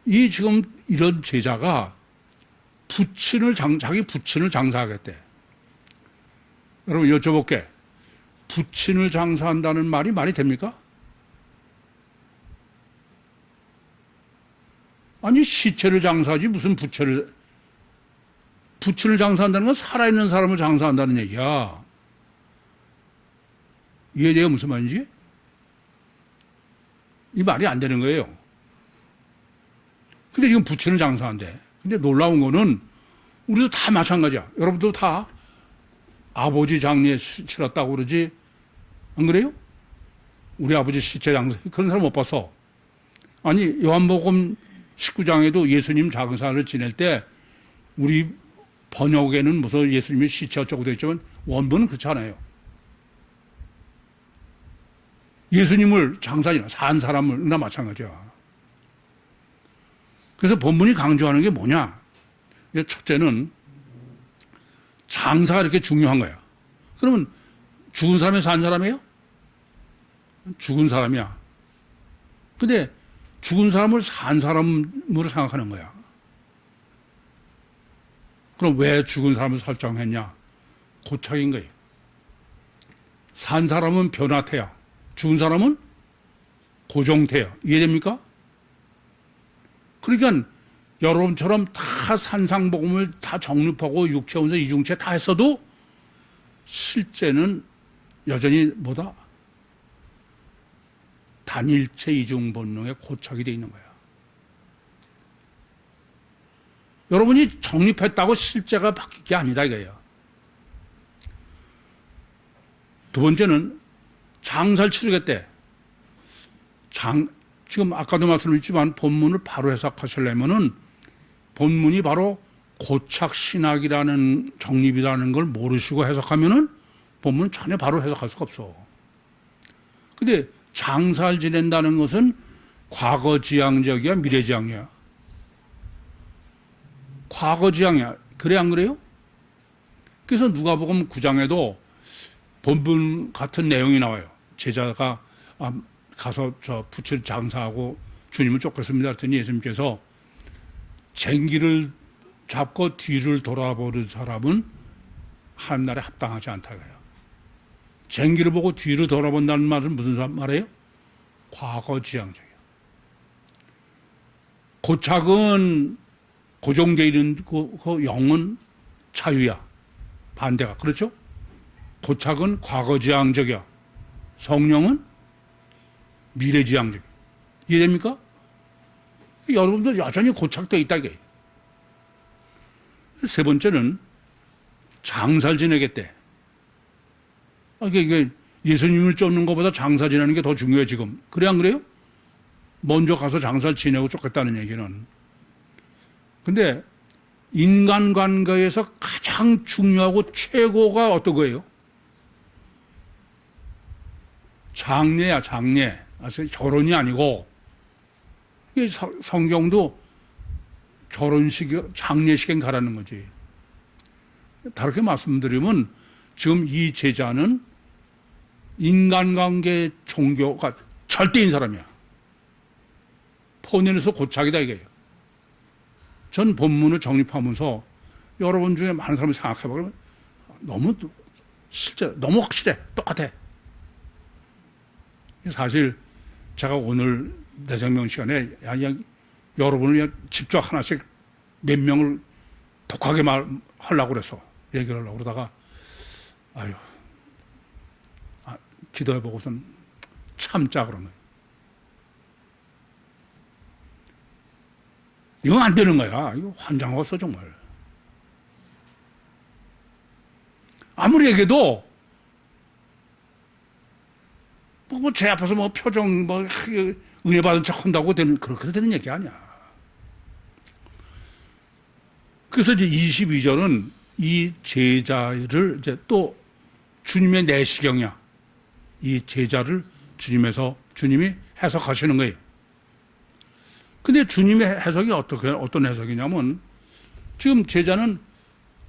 Speaker 1: 이 지금 이런 제자가 자기 부친을 장사하겠대. 여러분 여쭤볼게. 부친을 장사한다는 말이 됩니까? 아니, 시체를 장사하지 무슨 부친을 장사한다는 건 살아있는 사람을 장사한다는 얘기야. 이해돼요? 무슨 말인지? 이 말이 안 되는 거예요. 근데 지금 부친을 장사한대. 근데 놀라운 거는 우리도 다 마찬가지야. 여러분도 다 아버지 장례 치렀다고 그러지. 안 그래요? 우리 아버지 시체 장사, 그런 사람 못 봤어. 아니, 요한복음 19장에도 예수님 장사를 지낼 때 우리 번역에는 무슨 예수님이 시체 어쩌고 되어 있지만 원문은 그렇지 않아요. 예수님을 장사지나 산 사람을나 마찬가지야. 그래서 본문이 강조하는 게 뭐냐? 첫째는 장사가 이렇게 중요한 거야. 그러면 죽은 사람이 산 사람이에요? 죽은 사람이야. 근데 죽은 사람을 산 사람으로 생각하는 거야. 그럼 왜 죽은 사람을 설정했냐? 고착인 거예요. 산 사람은 변화태야. 죽은 사람은 고정태야. 이해됩니까? 그러니까 여러분처럼 다 산상복음을 다 정립하고 육체원서 이중체 다 했어도 실제는 여전히 뭐다? 단일체 이중본능에 고착이 되어 있는 거야. 여러분이 정립했다고 실제가 바뀔 게 아니다 이거예요. 두 번째는 장사를 치르겠대. 지금 아까도 말씀드렸지만 본문을 바로 해석하시려면은 본문이 바로 고착신학이라는 정립이라는 걸 모르시고 해석하면은 본문은 전혀 바로 해석할 수가 없어. 근데 장사를 지낸다는 것은 과거지향적이야, 미래지향이야? 과거지향이야. 그래, 안 그래요? 그래서 누가복음 9장에도 본문 같은 내용이 나와요. 제자가 가서 저 부채를 장사하고 주님을 쫓겼습니다. 했더니 예수님께서 쟁기를 잡고 뒤를 돌아보는 사람은 하늘나라에 합당하지 않다. 쟁기를 보고 뒤를 돌아본다는 말은 무슨 말이에요? 과거지향적이에요. 고착은 고정되어 있는 그 영은 자유야. 반대가. 그렇죠? 고착은 과거지향적이야. 성령은 미래지향적이야. 이해됩니까? 여러분도 여전히 고착되어 있다 이게. 세 번째는 장사를 지내겠대. 이게 예수님을 쫓는 것보다 장사 지내는 게 더 중요해 지금. 그래 안 그래요? 먼저 가서 장사를 지내고 쫓겠다는 얘기는. 근데 인간관계에서 가장 중요하고 최고가 어떤 거예요? 장례야, 장례. 결혼이 아니고, 성경도 장례식엔 가라는 거지. 다르게 말씀드리면, 지금 이 제자는 인간관계 종교가 절대인 사람이야. 본인에서 고착이다 이거예요. 전 본문을 정립하면서 여러분 중에 많은 사람이 생각해보면 너무 확실해. 똑같아. 사실 제가 오늘 내생명 시간에 그냥 여러분을 그냥 직접 하나씩 몇 명을 독하게 하려고 그래서 얘기를 하려고 그러다가 기도해보고선 참자 그러면. 이건 안 되는 거야. 이거 환장했어, 정말. 아무리 얘기해도, 제 앞에서 표정, 은혜 받은 척 한다고 그렇게 되는 얘기 아니야. 그래서 이제 22절은 이 제자를 이제 또 주님의 내시경이야. 이 제자를 주님이 해석하시는 거예요. 근데 주님의 해석이 어떤 해석이냐면, 지금 제자는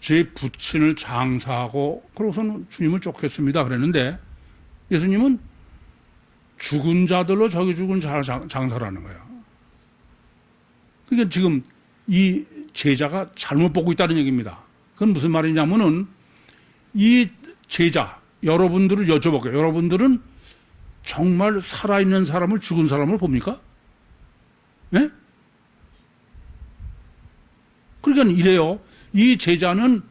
Speaker 1: 제 부친을 장사하고, 그러고서는 주님을 쫓겠습니다. 그랬는데, 예수님은 죽은 자들로 저기 죽은 장사를 하는 거야. 그러니까 지금 이 제자가 잘못 보고 있다는 얘기입니다. 그건 무슨 말이냐면은, 이 제자, 여러분들을 여쭤볼게요. 여러분들은 정말 살아있는 사람을 죽은 사람을 봅니까? 네? 그러니까 이래요. 이 제자는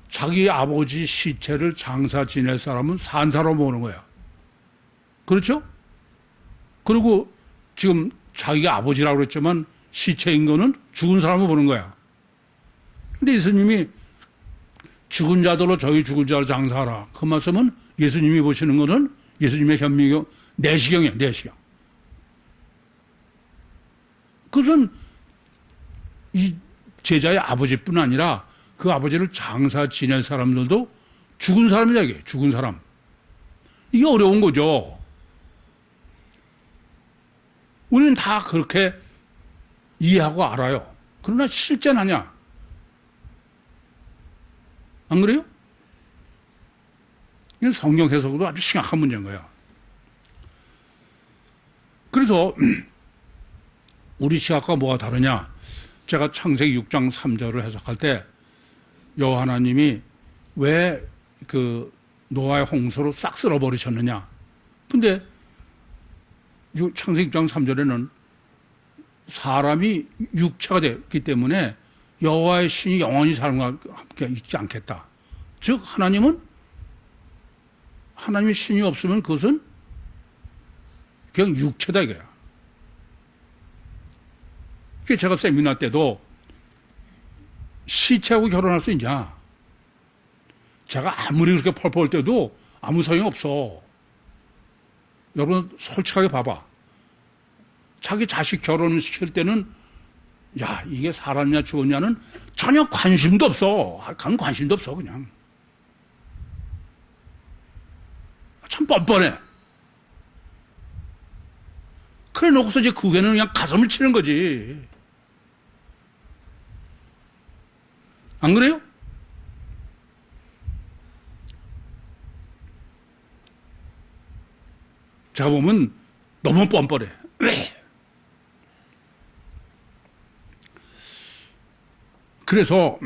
Speaker 1: 자기 아버지 시체를 장사 지낼 사람은 산 사람 보는 거야. 그렇죠? 그리고 지금 자기가 아버지라고 그랬지만 시체인 거는 죽은 사람을 보는 거야. 근데 예수님이 죽은 자들로 저희 죽은 자를 장사하라. 그 말씀은 예수님이 보시는 거는 예수님의 현미경, 내시경이에요, 내시경. 그것은 이 제자의 아버지뿐 아니라 그 아버지를 장사 지낼 사람들도 죽은 사람이다, 이게. 죽은 사람. 이게 어려운 거죠. 우리는 다 그렇게 이해하고 알아요. 그러나 실제는 아니야. 안 그래요? 이건 성경 해석으로 아주 심각한 문제인 거야. 그래서 우리 시각과 뭐가 다르냐? 제가 창세기 6장 3절을 해석할 때 여호와 하나님이 왜 그 노아의 홍수로 싹 쓸어버리셨느냐? 근데 창세기 6장 3절에는 사람이 육체가 됐기 때문에 여호와의 신이 영원히 사람과 함께 있지 않겠다. 즉 하나님의 신이 없으면 그것은 그냥 육체다 이거야. 그게 제가 세미나 때도 시체하고 결혼할 수 있냐? 제가 아무리 그렇게 펄펄 때도 아무 소용 없어. 여러분 솔직하게 봐봐. 자기 자식 결혼시킬 때는 야 이게 살았냐 죽었냐는 전혀 관심도 없어. 그건 관심도 없어 그냥. 참 뻔뻔해. 그래 놓고서 이제 그 후에는 그냥 가슴을 치는 거지. 안 그래요? 제가 보면 너무 뻔뻔해. 그래서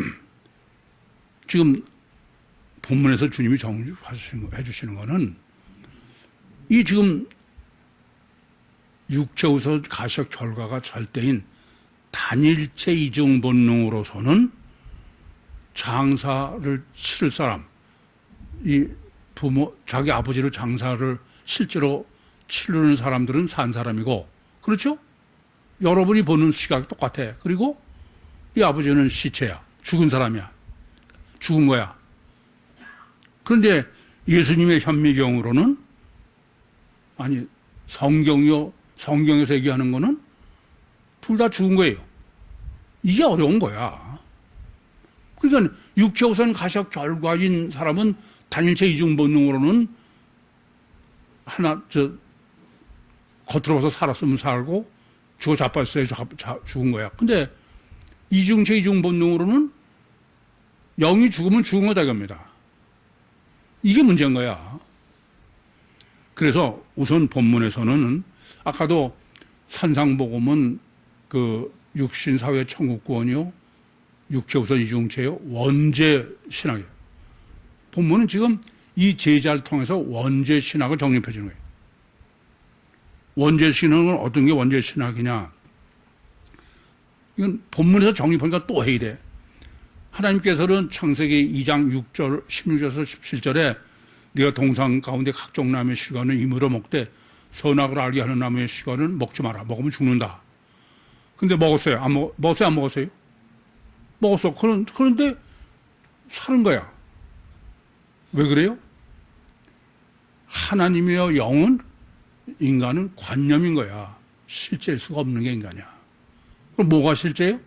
Speaker 1: 지금 본문에서 주님이 정해 주시는 거는 이 지금 육체우서 가시적 결과가 절대인 단일체 이중 본능으로서는 장사를 치를 사람, 이 부모, 자기 아버지를 장사를 실제로 치르는 사람들은 산 사람이고, 그렇죠? 여러분이 보는 시각이 똑같아. 그리고 이 아버지는 시체야. 죽은 사람이야. 죽은 거야. 그런데 예수님의 현미경으로는, 아니, 성경에서 얘기하는 거는 둘 다 죽은 거예요. 이게 어려운 거야. 그러니까 육체우선 가시적 결과인 사람은 단일체 이중 본능으로는 겉으로 봐서 살았으면 살고 죽어 자빠졌어야 죽은 거야. 근데 이중체 이중 본능으로는 영이 죽으면 죽은 거다 이겁니다. 이게 문제인 거야. 그래서 우선 본문에서는 아까도 산상복음은 그 육신사회 천국구원이요, 육체우선 이중체요, 원죄 신학이에요. 본문은 지금 이 제자를 통해서 원죄 신학을 정립해 주는 거예요. 원죄 신학은 어떤 게 원죄 신학이냐? 이건 본문에서 정립하니까 또 해야 돼. 하나님께서는 창세기 2장 6절, 16절에서 17절에 네가 동상 가운데 각종 나무의 실과는 이물어 먹되 선악을 알게 하는 나무의 실과는 먹지 마라. 먹으면 죽는다. 근데 먹었어요? 먹었어요? 안 먹었어요? 먹었어. 그런데 사는 거야. 왜 그래요? 하나님이여 영은 인간은 관념인 거야. 실제일 수가 없는 게 인간이야. 그럼 뭐가 실제예요?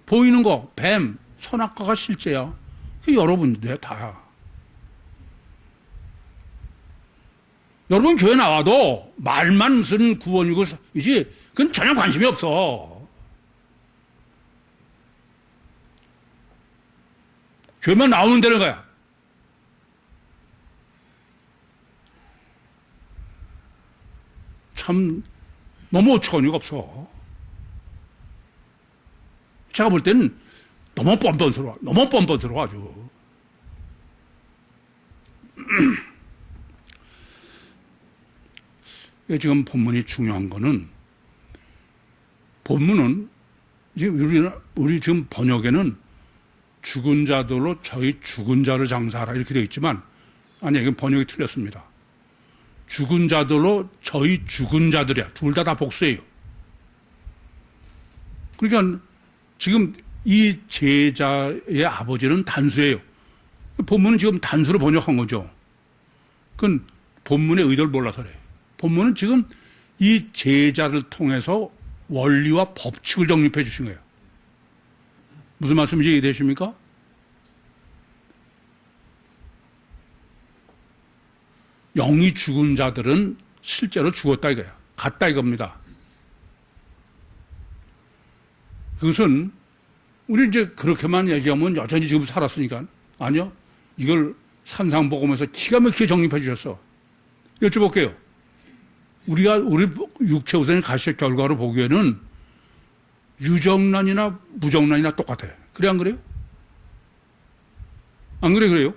Speaker 1: 보이는 거, 뱀, 선악과가 실제야. 그게 여러분들이야, 다야. 여러분 교회 나와도 말만 무슨 구원이고 이지 그건 전혀 관심이 없어. 교회만 나오면 되는 거야. 참 너무 어처구니가 없어. 제가 볼 때는 너무 뻔뻔스러워 아주. 지금 본문이 중요한 거는, 본문은 지금 우리 지금 번역에는 죽은 자들로 저희 죽은 자를 장사하라 이렇게 되어 있지만, 아니 이건 번역이 틀렸습니다. 죽은 자들로 저희 죽은 자들이야. 둘 다 복수예요. 그러니까 지금 이 제자의 아버지는 단수예요. 본문은 지금 단수로 번역한 거죠. 그건 본문의 의도를 몰라서 그래요. 본문은 지금 이 제자를 통해서 원리와 법칙을 정립해 주신 거예요. 무슨 말씀인지 이해되십니까? 영이 죽은 자들은 실제로 죽었다 이거야. 갔다 이겁니다. 그것은 우리 이제 그렇게만 얘기하면 여전히 지금 살았으니까. 아니요. 이걸 산상복음에서 기가 막히게 정립해 주셨어. 여쭤볼게요. 우리 육체 우선이 가실 결과로 보기에는 유정란이나 무정란이나 똑같아요. 그래 안 그래요? 안 그래요?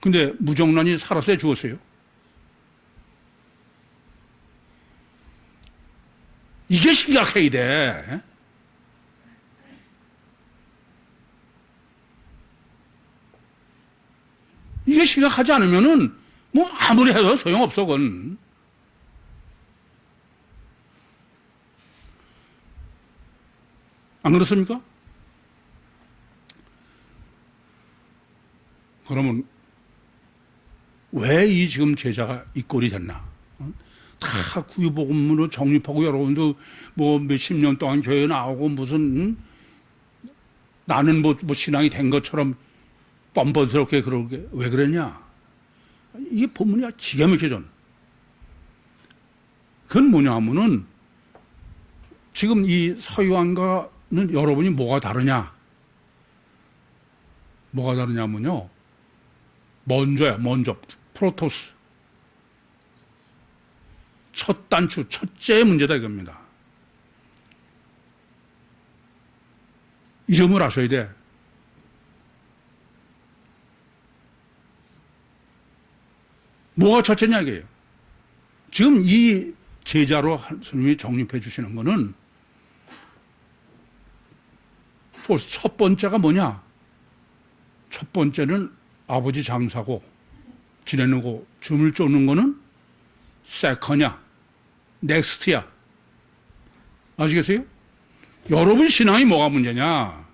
Speaker 1: 근데 무정란이 살았어요, 죽었어요? 이게 심각해야 돼. 이게 심각하지 않으면은 뭐 아무리 해도 소용없어, 그건. 안 그렇습니까? 그러면 왜 이 지금 제자가 이 꼴이 됐나? 다 구유복음으로 정립하고 여러분도 뭐 몇십 년 동안 교회 나오고 무슨 나는 뭐 신앙이 된 것처럼 뻔뻔스럽게 그러게 왜 그랬냐? 이게 본문이 기가 막혀져. 그건 뭐냐 하면은 지금 이 서유한과는 여러분이 뭐가 다르냐? 뭐가 다르냐면요. 먼저 프로토스. 첫 단추, 첫째 문제다 이겁니다. 이름을 아셔야 돼. 뭐가 첫째냐 이게요. 지금 이 제자로 하나님이 정립해 주시는 거는 첫 번째가 뭐냐? 첫 번째는 아버지 장사고 지내는 거 줌을 쫓는 거는 세컨이야. 넥스트야. 아시겠어요? 여러분 신앙이 뭐가 문제냐?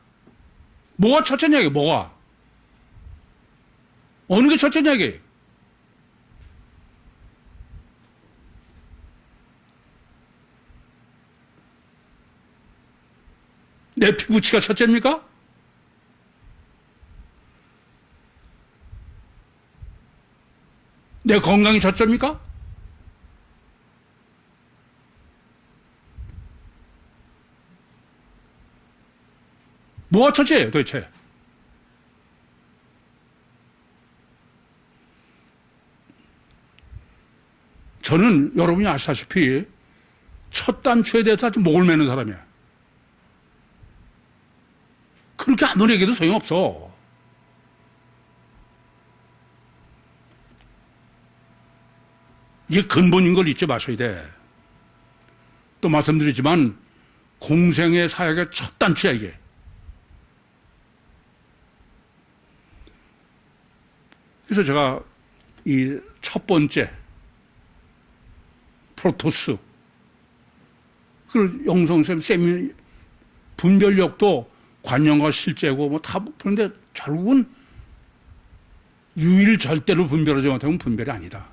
Speaker 1: 뭐가 첫째냐 이게 뭐가? 어느 게 첫째냐 이게? 내 피부치가 첫째입니까? 내 건강이 첫째입니까? 뭐가 첫째예요 도대체? 저는 여러분이 아시다시피 첫 단추에 대해서 아주 목을 매는 사람이야. 그렇게 아무리 얘기해도 소용없어. 이게 근본인 걸 잊지 마셔야 돼. 또 말씀드리지만 공생의 사역의 첫 단추야 이게. 그래서 제가 이 첫 번째 프로토스 그 영성쌤, 쌤이 분별력도 관념과 실제고 뭐 다 그런데 결국은 유일 절대로 분별하지 못하면 분별이 아니다.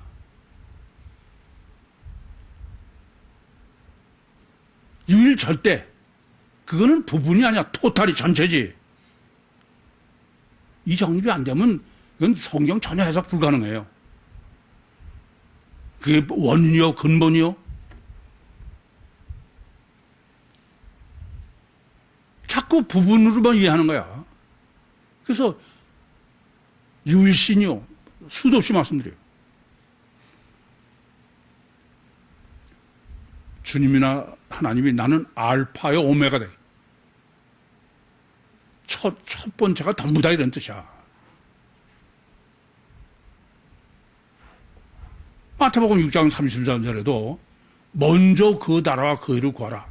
Speaker 1: 유일 절대. 그거는 부분이 아니야. 토탈이 전체지. 이 정립이 안 되면 이건 성경 전혀 해석 불가능해요. 그게 원인이요, 근본이요. 자꾸 부분으로만 이해하는 거야. 그래서 유일신이요. 수도 없이 말씀드려요. 주님이나 하나님이 나는 알파요 오메가다. 첫 번째가 전부다 이런 뜻이야. 마태복음 6장 33절에도 먼저 그 나라와 그 의를 구하라.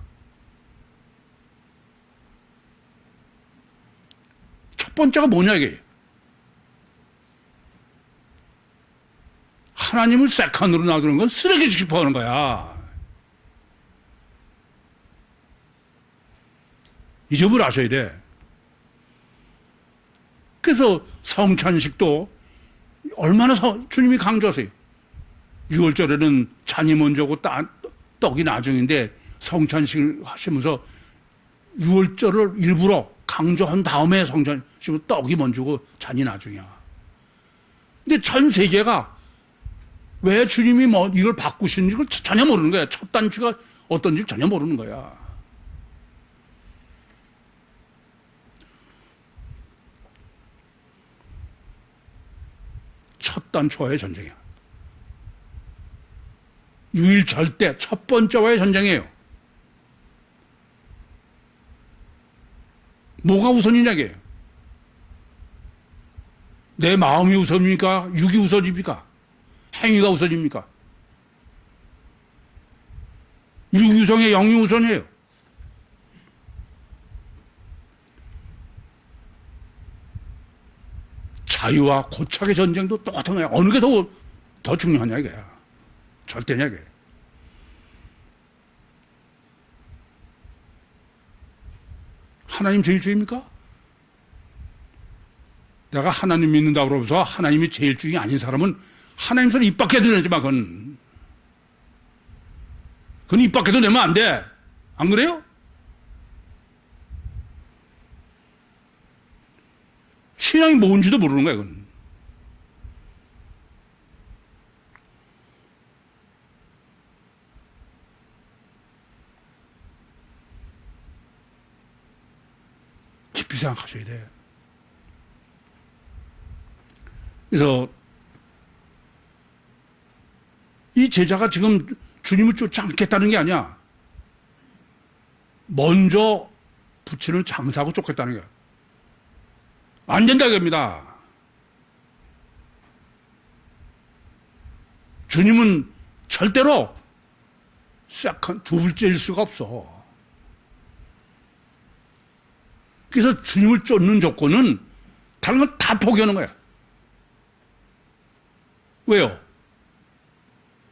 Speaker 1: 첫 번째가 뭐냐 이게. 하나님을 세컨으로 놔두는 건 쓰레기 싶어하는 거야. 이 점을 아셔야 돼. 그래서 성찬식도 얼마나 주님이 강조하세요. 6월절에는 잔이 먼저고 떡이 나중인데 성찬식을 하시면서 6월절을 일부러 강조한 다음에 성찬식으로 떡이 먼저고 잔이 나중이야. 근데 전 세계가 왜 주님이 뭐 이걸 바꾸시는지 전혀 모르는 거야. 첫 단추가 어떤지 전혀 모르는 거야. 첫 단추와의 전쟁이야. 유일 절대 첫 번째와의 전쟁이에요. 뭐가 우선이냐 이게. 내 마음이 우선입니까? 육이 우선입니까? 행위가 우선입니까? 육이 우선이에요? 영이 우선이에요? 자유와 고착의 전쟁도 똑같은 거야. 어느 게 더 중요하냐 이거야. 절대냐 이게. 하나님 제일주의입니까? 내가 하나님 믿는다고 그러면서 하나님이 제일주의 아닌 사람은 하나님 소리 입 밖에 내지 마. 그건 입 밖에도 내면 안 돼. 안 그래요? 신앙이 뭔지도 모르는 거야, 그건. 깊이 생각하셔야 돼. 그래서 이 제자가 지금 주님을 쫓지 않겠다는 게 아니야. 먼저 부친을 장사하고 쫓겠다는 거야. 안 된다 이겁니다. 주님은 절대로 두 둘째일 수가 없어. 그래서 주님을 쫓는 조건은 다른 건 다 포기하는 거야. 왜요?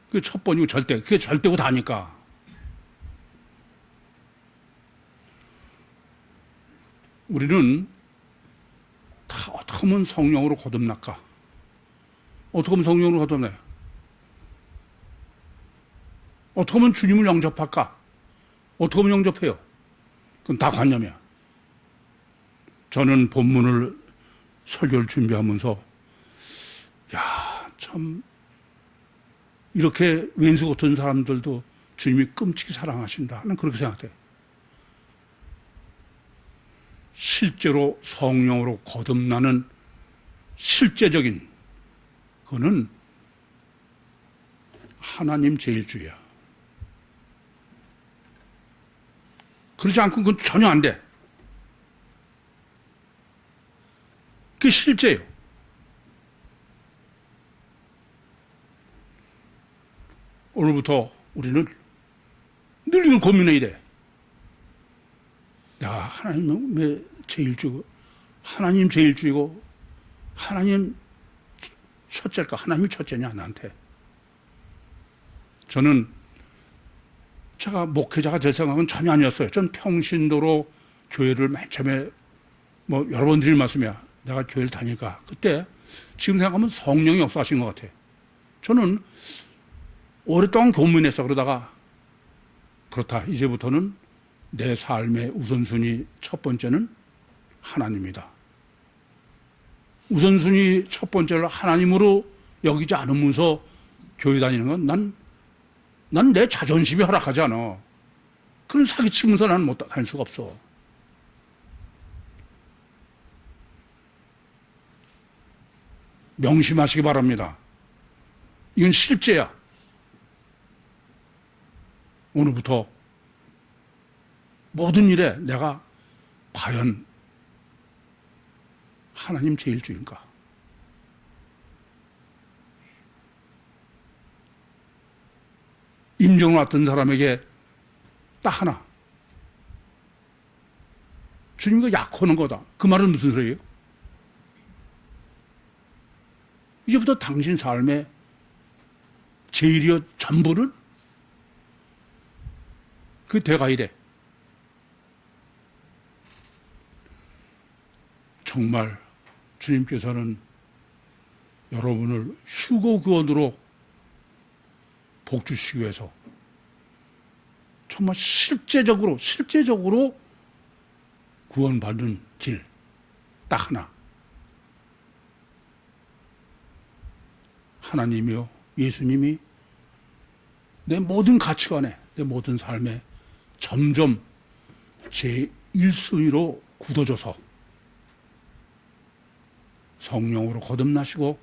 Speaker 1: 그게 첫 번이고 절대. 그게 절대고 다니까. 우리는 다 어떻게 하면 성령으로 거듭날까? 어떻게 하면 성령으로 거듭나요? 어떻게 하면 주님을 영접할까? 어떻게 하면 영접해요? 그건 다 관념이야. 저는 본문을 설교를 준비하면서 참 이렇게 왼수 같은 사람들도 주님이 끔찍히 사랑하신다. 나는 그렇게 생각해. 실제로 성령으로 거듭나는 실제적인 그거는 하나님 제일주의야. 그렇지 않고 그건 전혀 안 돼. 그게 실제예요. 오늘부터 우리는 늘 이걸 고민해야 돼. 야, 하나님은 왜 제일주고, 하나님 제일주이고, 하나님 첫째일까? 하나님이 첫째냐, 나한테. 저는 제가 목회자가 될 생각은 전혀 아니었어요. 전 평신도로 교회를 맨 처음에 뭐 여러 번 드릴 말씀이야. 내가 교회를 다니까 그때 지금 생각하면 성령이 역사하신 것 같아. 저는 오랫동안 고민했어. 그러다가 그렇다. 이제부터는 내 삶의 우선순위 첫 번째는 하나님이다. 우선순위 첫 번째를 하나님으로 여기지 않으면서 교회 다니는 건 난 내 자존심이 허락하지 않아. 그런 사기치면서 나는 못 다닐 수가 없어. 명심하시기 바랍니다. 이건 실제야. 오늘부터 모든 일에 내가 과연 하나님 제일주의인가? 임종을 왔던 사람에게 딱 하나. 주님과 약혼한 거다. 그 말은 무슨 소리예요? 이제부터 당신 삶의 제일이여 전부를 그 대가이래. 정말 주님께서는 여러분을 휴거구원으로 복 주시기 위해서 정말 실제적으로 구원받는 길 딱 하나. 하나님이요, 예수님이 내 모든 가치관에, 내 모든 삶에 점점 제 1순위로 굳어져서 성령으로 거듭나시고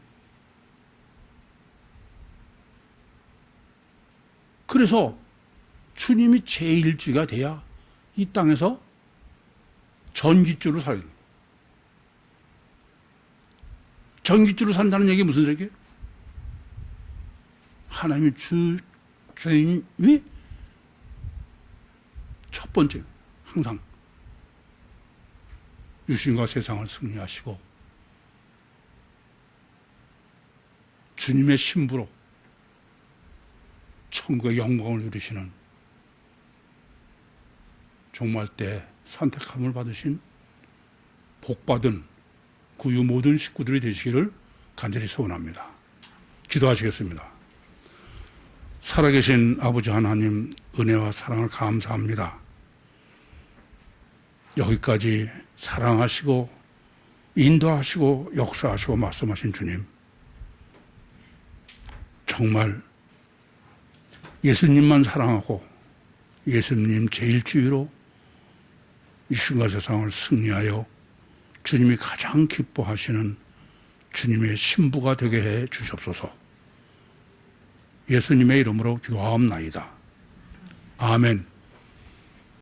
Speaker 1: 그래서 주님이 제1주가 돼야 이 땅에서 전깃줄을 살아요. 전깃줄을 산다는 얘기 무슨 얘기예요? 하나님의 주인이 첫 번째 항상 유신과 세상을 승리하시고 주님의 신부로 천국의 영광을 누리시는 종말 때 선택함을 받으신 복받은 구유 모든 식구들이 되시기를 간절히 소원합니다. 기도하시겠습니다. 살아계신 아버지 하나님, 은혜와 사랑을 감사합니다. 여기까지 사랑하시고 인도하시고 역사하시고 말씀하신 주님, 정말 예수님만 사랑하고 예수님 제일주의로 이 신과 세상을 승리하여 주님이 가장 기뻐하시는 주님의 신부가 되게 해 주시옵소서. 예수님의 이름으로 기도하옵나이다. 아멘.